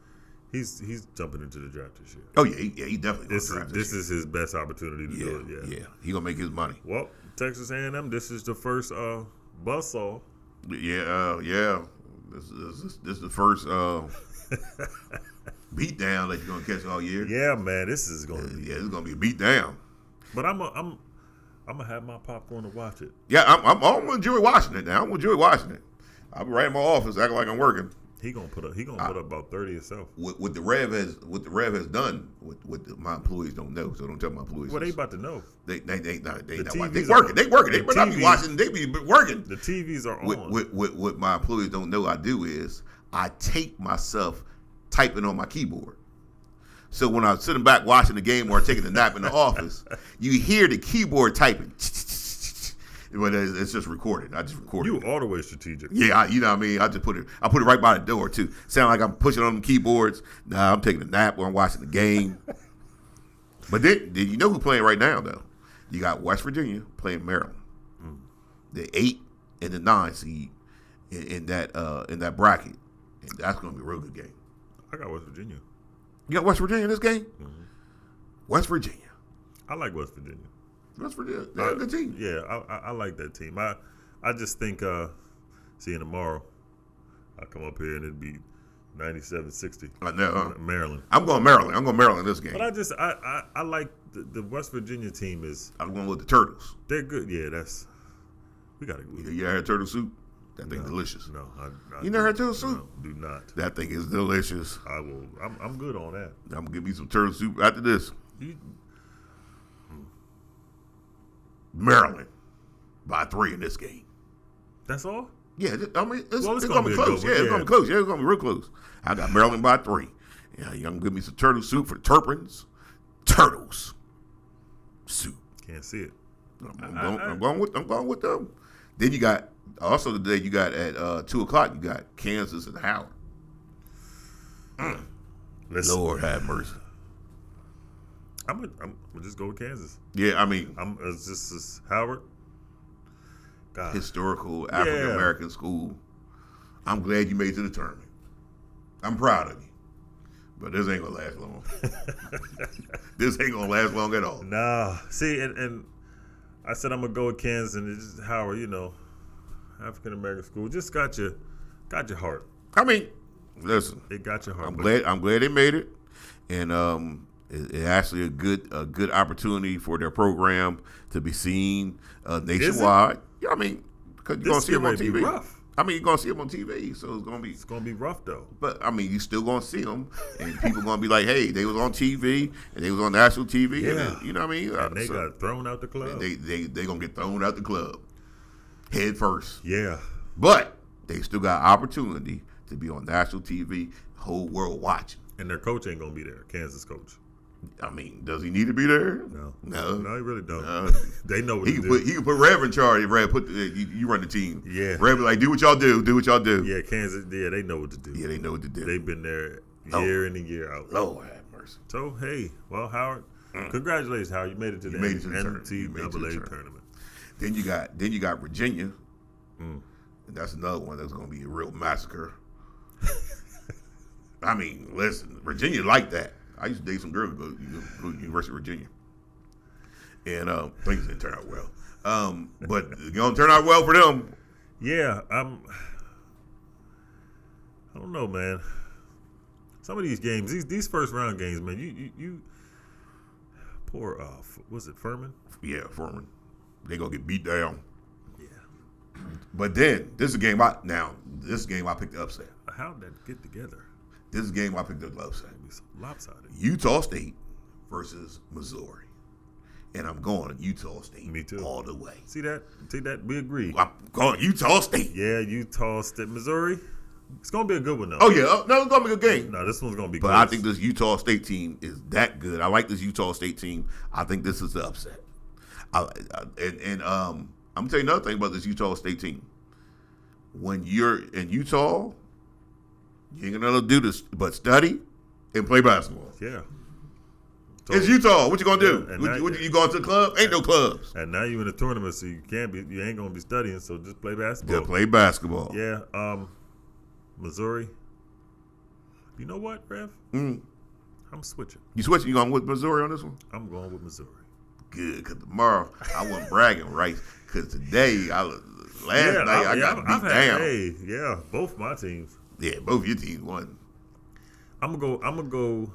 jumping into the draft this year. Oh yeah, he definitely. This is his best opportunity to do it. Yeah, he gonna make his money. Well, Texas A&M. This is the first buzzsaw. Yeah. This is the first beat down that you're gonna catch all year. Yeah, man, this is gonna be. Yeah, it's gonna be a beat down. But I'm gonna have my popcorn to watch it. Yeah, I'm gonna enjoy watching it now. I'm gonna enjoy watching it. I'll be right in my office acting like I'm working. He gonna put up about 30 himself. What the Rev has done, what my employees don't know, so don't tell my employees. Well, they about to know. They not They working. They better not be watching. They be working. The TVs are on. What my employees don't know I do is I tape myself typing on my keyboard. So when I'm sitting back watching the game or taking a nap in the office, you hear the keyboard typing. But it's just recorded. I just recorded. You all the way strategic. Yeah, you know what I mean. I put it right by the door too. Sound like I'm pushing on the keyboards. Nah, I'm taking a nap while I'm watching the game. But then you know who's playing right now though? You got West Virginia playing Maryland, the 8 and the 9 seed in that bracket, and that's going to be a real good game. I got West Virginia. You got West Virginia in this game? Mm-hmm. West Virginia. I like West Virginia. West Virginia, they're a good team. Yeah, I like that team. I just think seeing tomorrow, I come up here and it'd be 97-60. I know. Maryland. I'm going Maryland this game. But I like the West Virginia team is. I'm going with the Turtles. They're good. Yeah, we got to go. You ever had turtle soup? That thing's delicious. No, you never had turtle soup? No, do not. That thing is delicious. I will. I'm good on that. I'm gonna give me some turtle soup after this. Maryland by 3 in this game. That's all? Yeah, I mean it's gonna be close. It's gonna be close. Yeah, it's gonna be real close. I got Maryland by 3. Yeah, you gonna give me some turtle soup for the Turpins. Turtles soup. Can't see it. I'm going with them. Then you got also today. You got at 2:00. You got Kansas and Howard. Lord have mercy. I'm gonna just go with Kansas. Yeah, I mean, it's just Howard. God. Historical African American school. I'm glad you made it to the tournament. I'm proud of you. But this ain't gonna last long. This ain't gonna last long at all. Nah. See, and I said I'm gonna go with Kansas, and it's just Howard. African American school just got your heart. I mean, listen, it got your heart. I'm glad they made it, and it's actually a good opportunity for their program to be seen nationwide. Yeah, I mean, because you're gonna see them on TV. Rough. I mean, you're gonna see them on TV, so it's gonna be rough though. But I mean, you still gonna see them, and people gonna be like, "Hey, they was on TV, and they was on national TV." Yeah, and, you know what I mean. And they got thrown out the club. They gonna get thrown out the club head first. Yeah, but they still got opportunity to be on national TV, whole world watching. And their coach ain't gonna be there. Kansas coach. I mean, does he need to be there? No, he really don't. They know what he can put Rev in charge. Rev, you run the team. Yeah, Rev be like, do what y'all do. Do what y'all do. Yeah, Kansas. Yeah, they know what to do. Yeah, they know what to do. They've been there year in and year out. Lord have mercy. So hey, well, Howard, congratulations, Howard. You made it to the NCAA tournament. Then you got Virginia, and that's another one that's going to be a real massacre. I mean, listen, Virginia like that. I used to date some girl who go to University of Virginia, and things didn't turn out well. But it's gonna turn out well for them. Yeah, I don't know, man. Some of these games, these first round games, man. You poor. Was it Furman? Yeah, Furman. They gonna get beat down. Yeah. But then this is a game. this game I picked the upset. How'd that get together? This game I picked the upset. It'd be so lopsided. Utah State versus Missouri. And I'm going Utah State. Me too. All the way. See that? We agree. I'm going Utah State. Yeah, Utah State, Missouri. It's gonna be a good one though. Oh yeah, no, it's gonna be a good game. No, this one's gonna be. But good. I think this Utah State team is that good. I like this Utah State team. I think this is the upset. I'm gonna tell you another thing about this Utah State team. When you're in Utah, you ain't gonna do this but study and play basketball. Yeah. It's Utah. What you gonna do? Yeah, You going to the club? Ain't no clubs. And now you in a tournament, so you ain't gonna be studying. So just play basketball. Yeah, play basketball. Yeah. Missouri. You know what, Rev? Mm. I'm switching. You switching? You going with Missouri on this one? I'm going with Missouri. Good, because tomorrow I wasn't bragging, right? Because today, last night I got beat down. Hey, yeah, both my teams. Yeah, both your teams won. I'm gonna go.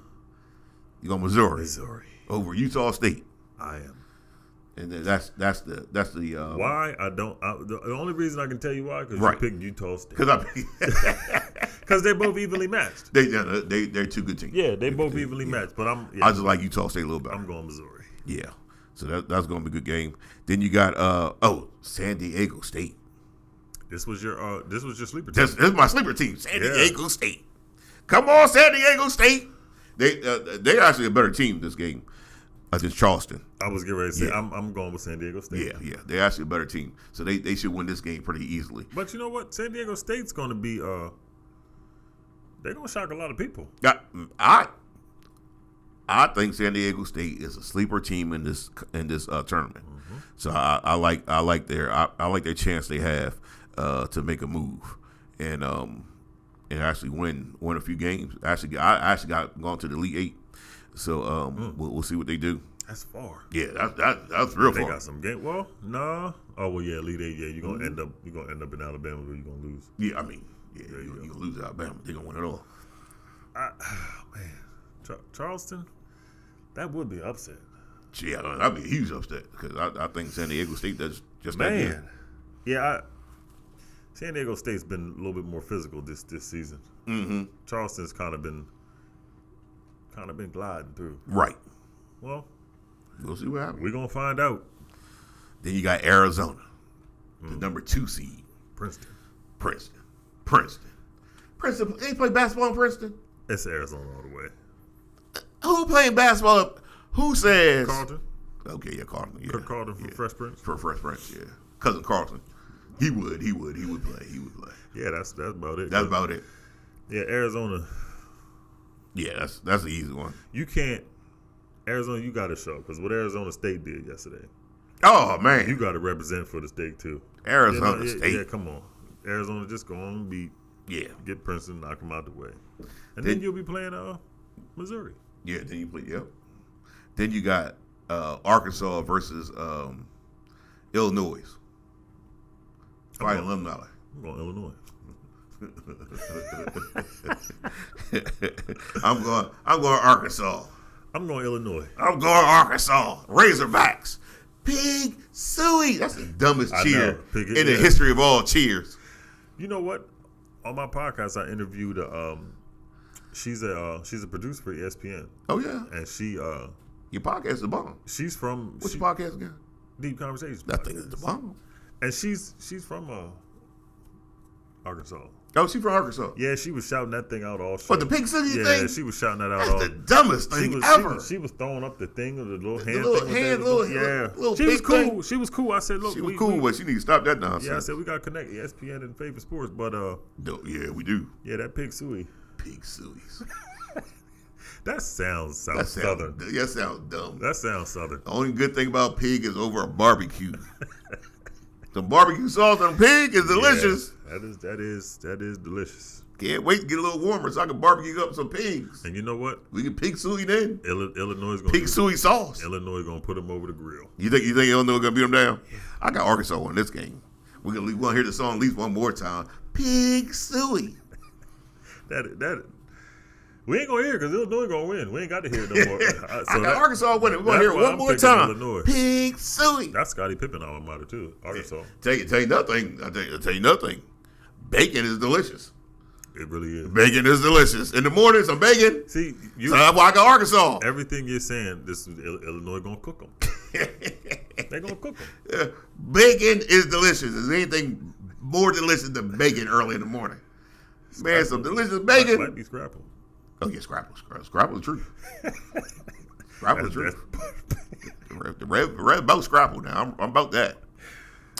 You go Missouri Missouri over Utah State, I am. and then that's the Why I don't? The only reason I can tell you why because Right. you picked Utah State because they're both evenly matched. they're two good teams. Yeah, they both evenly matched. But I just like Utah State a little better. I'm going Missouri. Yeah, so that's going to be a good game. Then you got San Diego State. This was your sleeper team. This is my sleeper team, San Diego State. Come on, San Diego State. They're actually a better team this game against Charleston. I was getting ready to say Yeah. I'm going with San Diego State. Yeah, they're actually a better team, so they should win this game pretty easily. But you know what? San Diego State's going to be they're going to shock a lot of people. I think San Diego State is a sleeper team in this tournament. Mm-hmm. So I like their chance they have to make a move and actually win a few games. I actually got gone to the Elite Eight. So we'll see what they do. That's far. Yeah, that's real They far. got some game. Well, no. Oh well, yeah, Elite Eight. Yeah, you're gonna end up in Alabama where you're gonna lose. Yeah, I mean, you're gonna lose to Alabama. They're gonna win it all. Man, Charleston, that would be an upset. Yeah, that'd be a huge upset because I think San Diego State does just that good. Man, yeah. San Diego State's been a little bit more physical this season. Mm-hmm. Charleston's kind of been gliding through. Right. Well, we'll see what happens. We're gonna find out. Then you got Arizona, the number 2 seed. Princeton. They play basketball in Princeton. It's Arizona all the way. Who playing basketball? Who says Carlton? Okay, yeah, Carlton. Yeah, Kirk Carlton from Fresh Prince. For Fresh Prince, yeah. Cousin Carlton. He would play. Yeah, that's about it. That's about it. Yeah, Arizona. Yeah, that's the easy one. You can't. Arizona, you got to show because what Arizona State did yesterday. Oh man, You got to represent for the state too. Arizona State. Yeah, come on. Arizona, just go on and beat. Yeah. Get Princeton, knock them out the way, and then you'll be playing Missouri. Yeah, then you play. Yep. Then you got Arkansas versus Illinois. Fighting alumni. I'm going Illinois. I'm going Arkansas. I'm going Illinois. I'm going Arkansas. Razorbacks. Pig Suey. That's the dumbest cheer in the history of all cheers. You know what? On my podcast, I interviewed she's a producer for ESPN. Oh yeah. And she your podcast is the bomb. She's from what's your podcast again? Deep Conversations. That thing is the bomb. And she's from Arkansas. Oh, she's from Arkansas. Yeah, she was shouting that thing out all show. What, the Pig City thing? Yeah, she was shouting that out all. That's the dumbest thing ever. She was throwing up the thing with the little hand thing. Yeah. She was cool. Thing. She was cool. I said, look. She was cool, but she need to stop that nonsense. Yeah, I said, we got to connect ESPN and Favorite Sports, but. Yeah, we do. Yeah, that Pig Suey. Pig Sueys. That sounds southern. That sounds dumb. That sounds southern. The only good thing about pig is over a barbecue. Some barbecue sauce on pig is delicious. Yeah, that is delicious. Can't wait to get a little warmer so I can barbecue up some pigs. And you know what? We can pig suey then. Illinois is going pig suey sauce. Illinois is going to put them over the grill. You think Illinois is going to beat them down? Yeah. I got Arkansas in this game. We're going to hear the song at least one more time. Pig suey. That we ain't gonna hear it because Illinois gonna win. We ain't got to hear it no more. I got Arkansas winning. We're gonna hear it one more time. Illinois. Pig suey. That's Scottie Pippen alma mater too. Arkansas. Tell you nothing. I tell you nothing. bacon is delicious. It really is. Bacon is delicious. In the morning, some bacon. See, So that's why I got Arkansas. everything you're saying, this is Illinois gonna cook them. They're gonna cook them. Bacon is delicious. Is anything more delicious than bacon early in the morning? Man, some delicious bacon. Might be scrapple. Oh yeah, scrapple the truth. Scrapple the truth. The red boat scrapple now. I'm about that.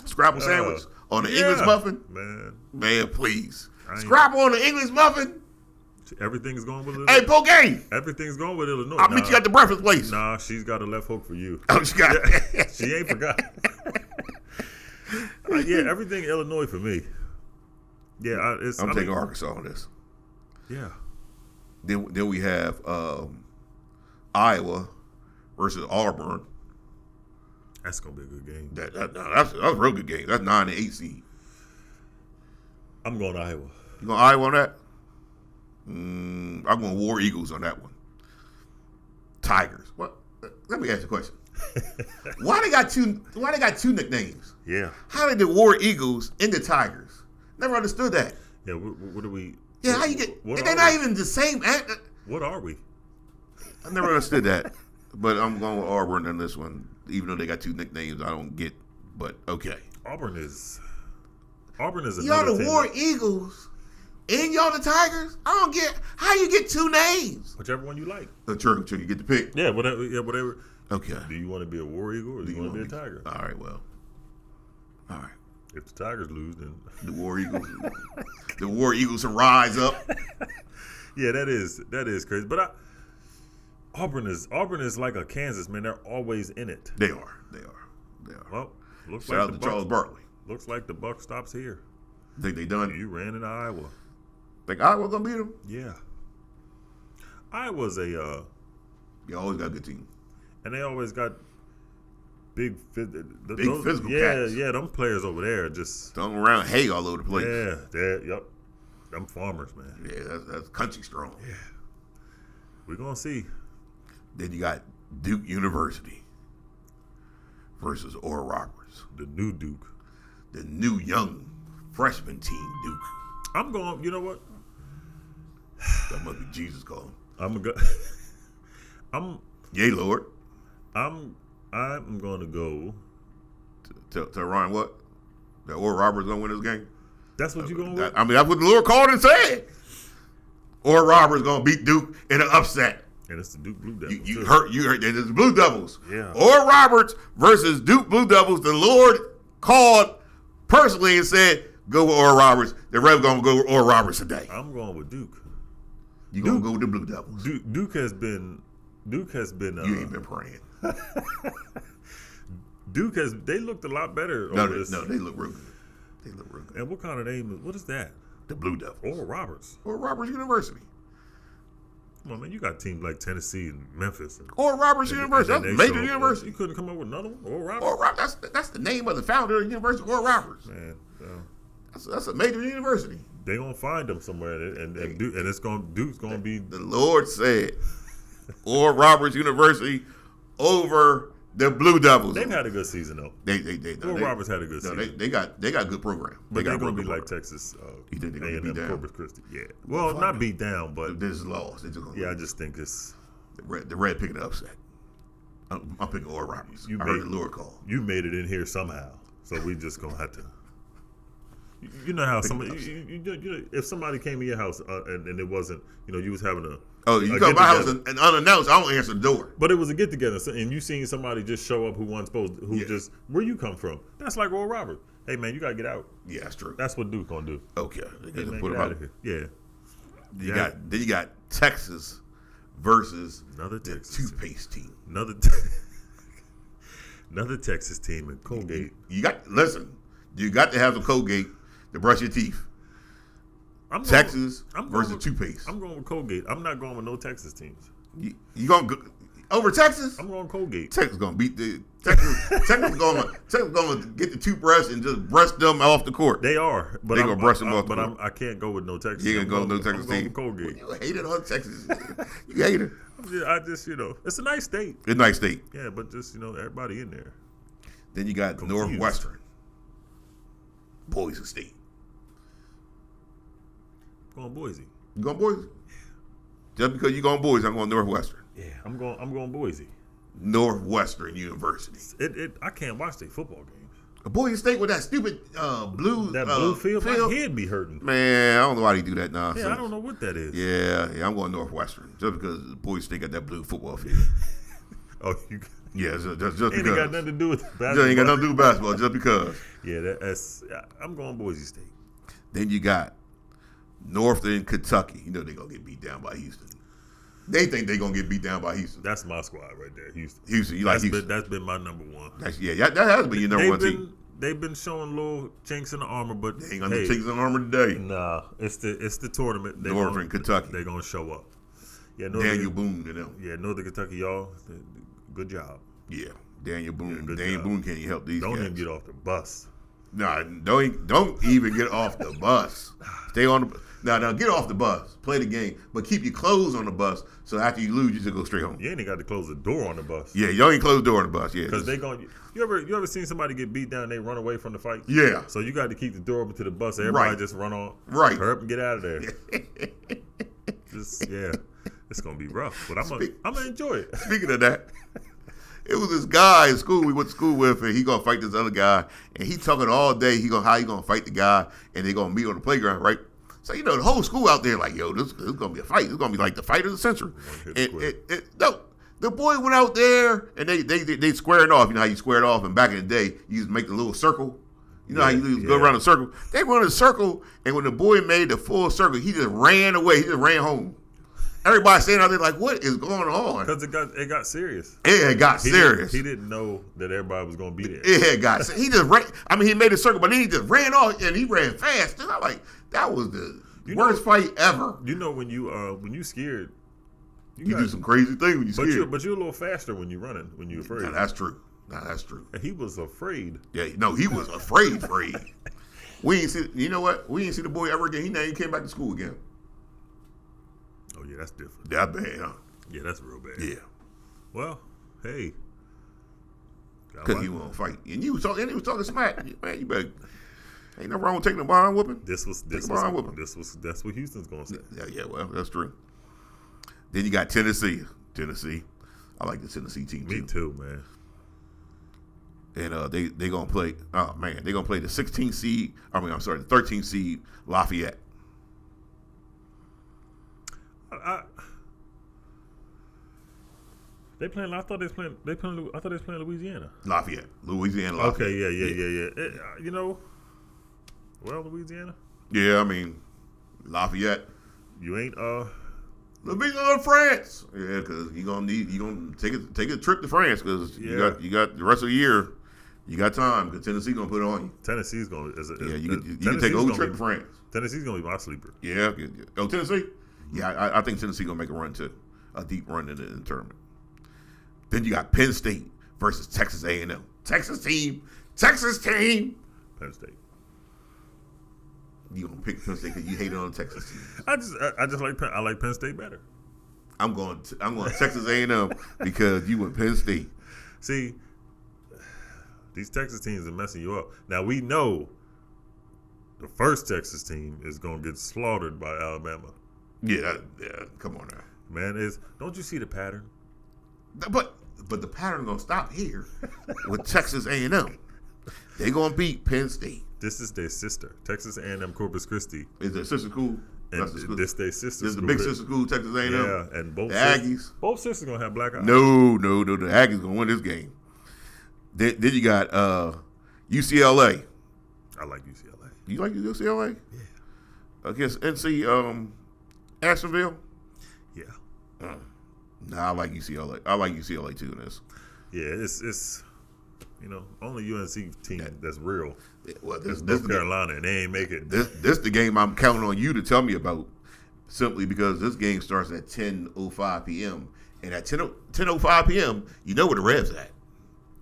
Scrapple sandwich on the English muffin. Man, please. Scrapple on the English muffin. Everything's going with Illinois. Hey, Poke. Everything going with Illinois. I'll meet you at the breakfast place. Nah, she's got a left hook for you. Oh, she got She ain't forgot. Yeah, everything Illinois for me. Yeah, I'm taking Arkansas on this. Yeah. Then we have Iowa versus Auburn. That's gonna be a good game. That's a real good game. That's 9 and 8 seed. I'm going Iowa. You going Iowa on that? I'm going War Eagles on that one. Tigers. What? Let me ask you a question. Why they got two nicknames? Yeah. How did the War Eagles and the Tigers? Never understood that. Yeah. What are we? Yeah, how you get? They're not even the same. What are we? I never understood that. But I'm going with Auburn on this one, even though they got two nicknames. I don't get, but okay. Auburn is another y'all the team. War Eagles and y'all the Tigers. I don't get how you get two names. Whichever one you like. True. You get the pick. Yeah, whatever. Yeah, whatever. Okay. Do you want to be a War Eagle or do you want to be a Tiger? All right. Well. All right. If the Tigers lose, then the War Eagles. The War Eagles will rise up. Yeah, that is crazy. But Auburn is like a Kansas, man. They're always in it. They are. Well, looks shout out to Charles Barkley. Looks like the buck stops here. Think they done? You ran into Iowa. Think Iowa gonna beat them? Yeah. Iowa's you always got a good team, and they always got big physical cats. Yeah, them players over there just throwing around hay all over the place. Yep. Them farmers, man. Yeah, that's country strong. Yeah. We're gonna see. Then you got Duke University versus Oral Roberts. The new Duke. The new young freshman team, Duke. I'm going, you know what? That must be Jesus calling. Yay, Lord. I'm going to go. Tell Ryan what? That Oral Roberts gonna win this game? That's what you going with? I mean, that's what the Lord called and said. Oral Roberts gonna beat Duke in an upset. And it's the Duke Blue Devils. You heard. It's the Blue Devils. Yeah. Oral Roberts versus Duke Blue Devils. The Lord called personally and said, "Go with Oral Roberts." The Rebs gonna go with Oral Roberts today. I'm going with Duke. You gonna go with the Blue Devils? Duke has been. You ain't been praying. They looked a lot better. No, they look real good. And what kind of name? What is that? The Blue Devils. Oral Roberts. Oral Roberts University. Come on, man. You got teams like Tennessee and Memphis. Oral Roberts University. That's a major university. You couldn't come up with another one? Oral Roberts? Oral Roberts. That's the name of the founder of the University, Oral Roberts. Man, that's a major university. They gonna find them somewhere, and Duke's gonna be. The Lord said, Oral Roberts University over the Blue Devils. They've had a good season though. Oral Roberts had a good season. They got a good program. But they're gonna be like Texas. You think they're gonna beat down? Corpus Christi. Yeah. Well, not beat down, but this is lost. I just think it's the red picking the upset. I'm picking Oral Roberts. I heard the Lord call. You made it in here somehow, so we just gonna have to. You know how somebody, if somebody came to your house and it wasn't, you was having you come to my house and unannounced, I don't answer the door. But it was a get together, and you seen somebody just show up who wasn't supposed, just where you come from. That's like Oral Roberts. Hey man, you gotta get out. Yeah, that's true. That's what Duke gonna do. Okay, hey, man, get out of here. Yeah. Then you got Texas versus another Texas toothpaste team. Another Texas team in Colgate. You got to have the Colgate to brush your teeth. Texas versus toothpaste. I'm going with Colgate. I'm not going with no Texas teams. You going to go over Texas? I'm going Colgate. Texas going to beat the Texas going to get the toothbrush and just brush them off the court. They are, but they're going to brush them off the court. But I can't go with no Texas. You ain't going to go with no Texas team. Colgate. You hate it on Texas. You hate it. I just it's a nice state. It's a nice state. Yeah, but just everybody in there. Then you got Northwestern, Boise State. Going Boise. You going Boise? Just because you going Boise, I'm going Northwestern. Yeah, I'm going Boise. Northwestern University. I can't watch their football games. Boise State with that stupid blue field. My head be hurting. Man, I don't know why they do that nonsense. Yeah, I don't know what that is. Yeah, I'm going Northwestern just because Boise State got that blue football field. Oh, yeah, just because. Ain't got nothing to do with basketball. Just ain't got nothing to do with basketball, just because. Yeah, I'm going Boise State. Then you got Northern Kentucky. You know they're gonna get beat down by Houston. They think they're gonna get beat down by Houston. That's my squad right there, Houston. Houston, you like Houston? That's been my number one. That has been your number one team. They've been showing little chinks in the armor, but they ain't got no chinks in the armor today. Nah, it's the tournament. Northern Kentucky. They're gonna show up. Yeah, Daniel Boone to them. Yeah, Northern Kentucky, y'all. Good job. Yeah, Daniel Boone. Yeah, Daniel Boone can't help these guys. Don't even get off the bus. Nah, don't even get off the bus. Stay on the. Now get off the bus, play the game, but keep your clothes on the bus. So after you lose, you just go straight home. You ain't got to close the door on the bus. Yeah, y'all ain't close the door on the bus. Yeah, because they going. You ever seen somebody get beat down and they run away from the fight? Yeah. So you got to keep the door open to the bus. Everybody just run on. Right. Hurry up and get out of there. It's gonna be rough, but I'm gonna enjoy it. Speaking of that. It was this guy in school we went to school with, and he gonna fight this other guy, and he talking all day. How he gonna fight the guy, and they gonna meet on the playground, right? So the whole school out there like, yo, this is gonna be a fight. This is gonna be like the fight of the century. No, the boy went out there, and they squaring off. You know how you squared off, and back in the day, you used to make the little circle. You know how you go around the circle. They run a circle, and when the boy made the full circle, he just ran away. He just ran home. Everybody standing out there like, what is going on? Because it got serious. It got serious. He didn't know that everybody was going to be there. It got serious. He just ran. I mean, he made a circle, but then he just ran off, and he ran fast. And I'm like, that was the worst fight ever. You know, when you scared, you do some crazy things when you scared. But you're a little faster when you're running, when you're afraid. Now, that's true. And he was afraid. Yeah, no, he was afraid. We ain't see. You know what? We ain't see the boy ever again. He never came back to school again. Oh, yeah, that's different. That bad, huh? Yeah, that's real bad. Yeah. Well, hey. Because he won't fight. And he was talking smack. Man, you better. Ain't nothing wrong with taking a behind whooping. That's what Houston's going to say. Yeah, well, that's true. Then you got Tennessee. I like the Tennessee team, too. Me too, man. And they going to play, oh, man, they're going to play the 13th seed Lafayette. They playing. I thought they was playing Louisiana. Lafayette. Okay, yeah. Louisiana. Yeah, I mean, Lafayette. You ain't the big France. Yeah, because you gonna take a trip to France because you got the rest of the year. You got time because Tennessee gonna put it on you. Tennessee's gonna. You can take a whole trip to France. Tennessee's gonna be my sleeper. Yeah. Oh, Tennessee. Yeah, I think Tennessee gonna make a run too, a deep run in the tournament. Then you got Penn State versus Texas A&M. Texas team. Penn State. You gonna pick Penn State because you hate it on the Texas team? I just like Penn State better. I'm going Texas A&M because you went Penn State. See, these Texas teams are messing you up. Now we know the first Texas team is gonna get slaughtered by Alabama. Yeah. Come on now, man. Don't you see the pattern? But the pattern gonna stop here with Texas A&M. They gonna beat Penn State. This is their sister, Texas A&M Corpus Christi. Is their sister school? And this their sister. This is the big sister school, Texas A&M. Yeah, and the Aggies. Both sisters gonna have black eyes. No. The Aggies gonna win this game. Then you got UCLA. I like UCLA. You like UCLA? Yeah. Against NC Asheville? Yeah. Nah, I like UCLA. I like UCLA too in this. Yeah, it's only UNC team that's real. Well, this North Carolina, and they ain't make it. This the game I'm counting on you to tell me about, simply because this game starts at 10:05 p.m. And at 10:05 p.m., you know where the Revs at.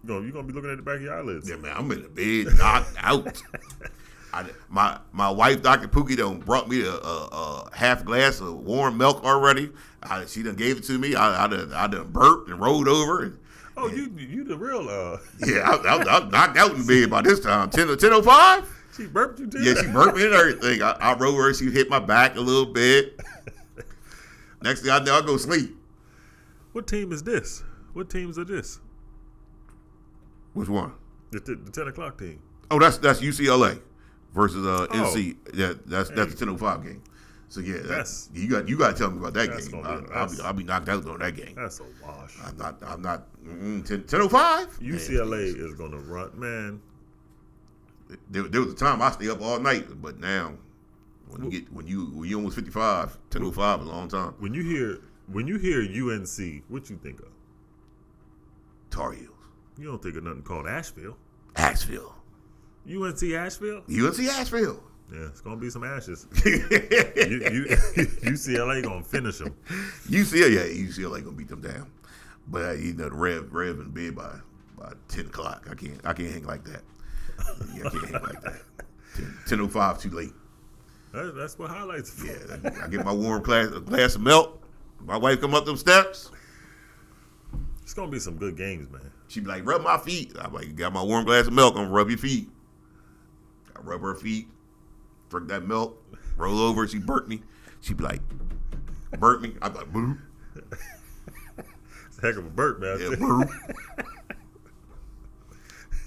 You're going to be looking at the back of your eyelids. Yeah, man, I'm in the bed, knocked out. My wife, Dr. Pookie, done brought me a half glass of warm milk already. She done gave it to me. I done burped and rolled over. You the real. Yeah, I'm knocked out in bed by this time. 10:05. She burped you too? Yeah, she burped me and everything. I rode her. She hit my back a little bit. Next thing I know, I go sleep. What team is this? What teams are this? Which one? The 10 o'clock team. Oh, that's UCLA versus NC. Yeah, that's the 10:05 game. So yeah, you got to tell me about that game. I'll be knocked out on that game. That's a wash. I'm not 10:05. UCLA is gonna run, man. There was a time I stay up all night, but now when you almost 55, 10:05 is a long time. When you hear UNC, what you think of? Tar Heels. You don't think of nothing called Asheville. Asheville. UNC Asheville? UNC Asheville. Yeah, it's gonna be some ashes. UCLA gonna finish them. UCLA gonna beat them down. But the Rev in bed by 10 o'clock. I can't hang like that. Yeah, I can't hang like that. 10:05 too late. That's what highlights for. Yeah, I get my warm glass of milk. My wife come up them steps. It's gonna be some good games, man. She be like, rub my feet. I'm like, got my warm glass of milk. I'm gonna rub your feet. I rub her feet. Drink that milk. Roll over. She burnt me. She be like, burnt me. I'm like, boop. It's a heck of a burp, man. Yeah, boop.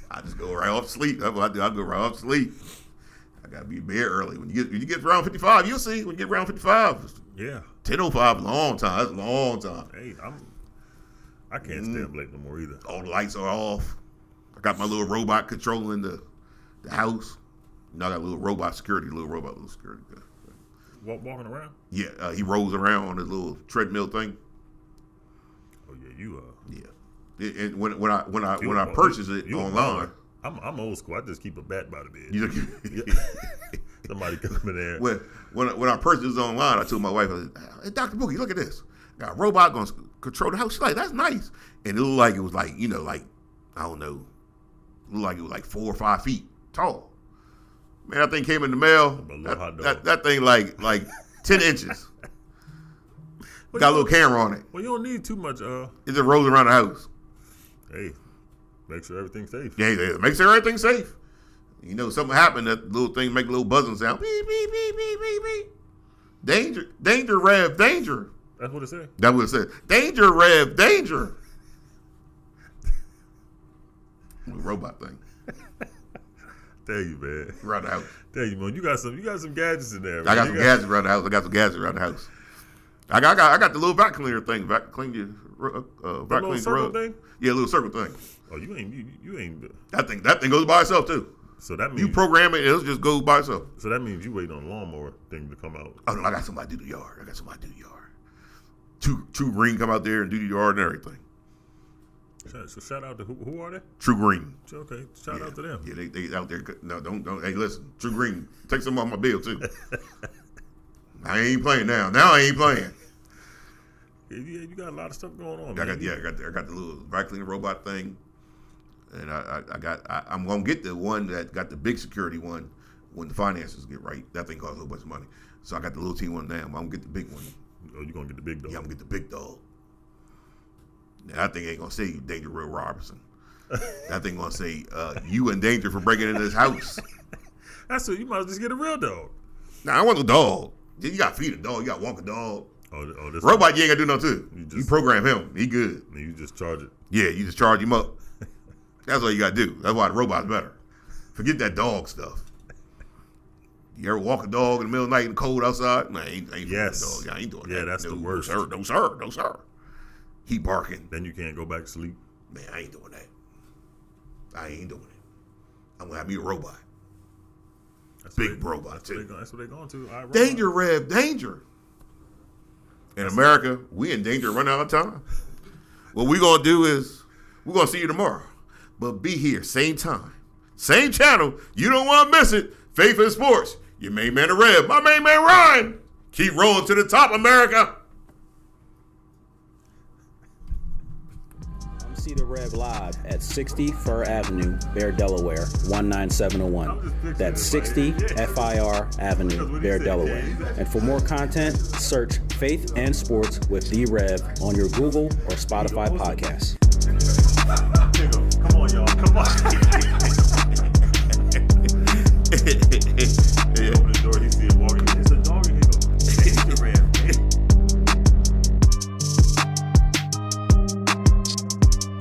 I just go right off to sleep. That's what I do. I go right off to sleep. I gotta be in bed early. When you get around 55, you'll see. When you get around 55, yeah, 10:05 is a long time. That's a long time. Hey, I can't stay up late no more either. All the lights are off. I got my little robot controlling the house. I got a little security guy. Walking around? Yeah, he rolls around on his little treadmill thing. Oh yeah, you Yeah. And when I purchase it online, I'm old school. I just keep a bat by the bed. Yeah. Somebody come in there. When I purchased it online, I told my wife, "Hey, Dr. Boogie, look at this. Got a robot going to control the house." She's like, "That's nice." And it looked like it was like I don't know, it looked like it was like 4 or 5 feet tall. Man, that thing came in the mail. That thing like 10 inches. Got a little camera on it. Well, you don't need too much. It just rolls around the house. Hey, make sure everything's safe. Yeah, make sure everything's safe. Something happened, that little thing make a little buzzing sound. Beep, beep, beep, beep, beep, beep. Danger, Rev, danger. That's what it said? That's what it said. Danger, Rev, danger. Little robot thing. Tell you, man. Around the house. Tell you, man. You got some gadgets in there. Man. I got some gadgets around the house. I got the little vacuum cleaner thing. Vacuum clean your rug. Thing? Yeah, a little circle thing. Oh, you ain't. That thing goes by itself too. So that means you program it, it'll just go by itself. So that means you waiting on a lawnmower thing to come out. Oh no, I got somebody do the yard. True Green come out there and do the yard and everything. So shout out to who are they? True Green. Okay, shout out to them. Yeah, they out there. No, don't. Hey, listen, True Green, take some off my bill too. I ain't playing now. Now I ain't playing. Yeah, you got a lot of stuff going on. I got the little vacuum cleaner robot thing, and I'm gonna get the one that got the big security one when the finances get right. That thing costs a whole bunch of money, so I got the little team one now. I'm gonna get the big one. Oh, you gonna get the big dog? Yeah, I'm gonna get the big dog. Now, that thing ain't gonna say Danger Will Robinson. That thing gonna say you in danger for breaking into this house. That's what you might just get a real dog. Nah, I want the dog. You got to feed a dog. You got to walk a dog. This robot, you ain't got to do nothing too. You program him. He good. You just charge it. Yeah, you just charge him up. That's all you got to do. That's why the robot's better. Forget that dog stuff. You ever walk a dog in the middle of the night in the cold outside? Nah, I ain't yes. Dog. I ain't doing that. Yeah, that's the worst. No, sir. He barking. Then you can't go back to sleep. Man, I ain't doing that. I ain't doing it. I'm going to have me a robot. Big robot, too. That's what they're going to. Danger, Rev, danger. In America, we in danger running out of time. What we going to do is, we're going to see you tomorrow. But be here, same time, same channel. You don't want to miss it. Faith in Sports. Your main man, the Rev. My main man, Ryan. Keep rolling to the top, America. See the Rev live at 60 Fir Avenue, Bear, Delaware, 19701. That's 60 FIR Avenue, Bear, Delaware. And for more content, search Faith and Sports with The Rev on your Google or Spotify podcasts.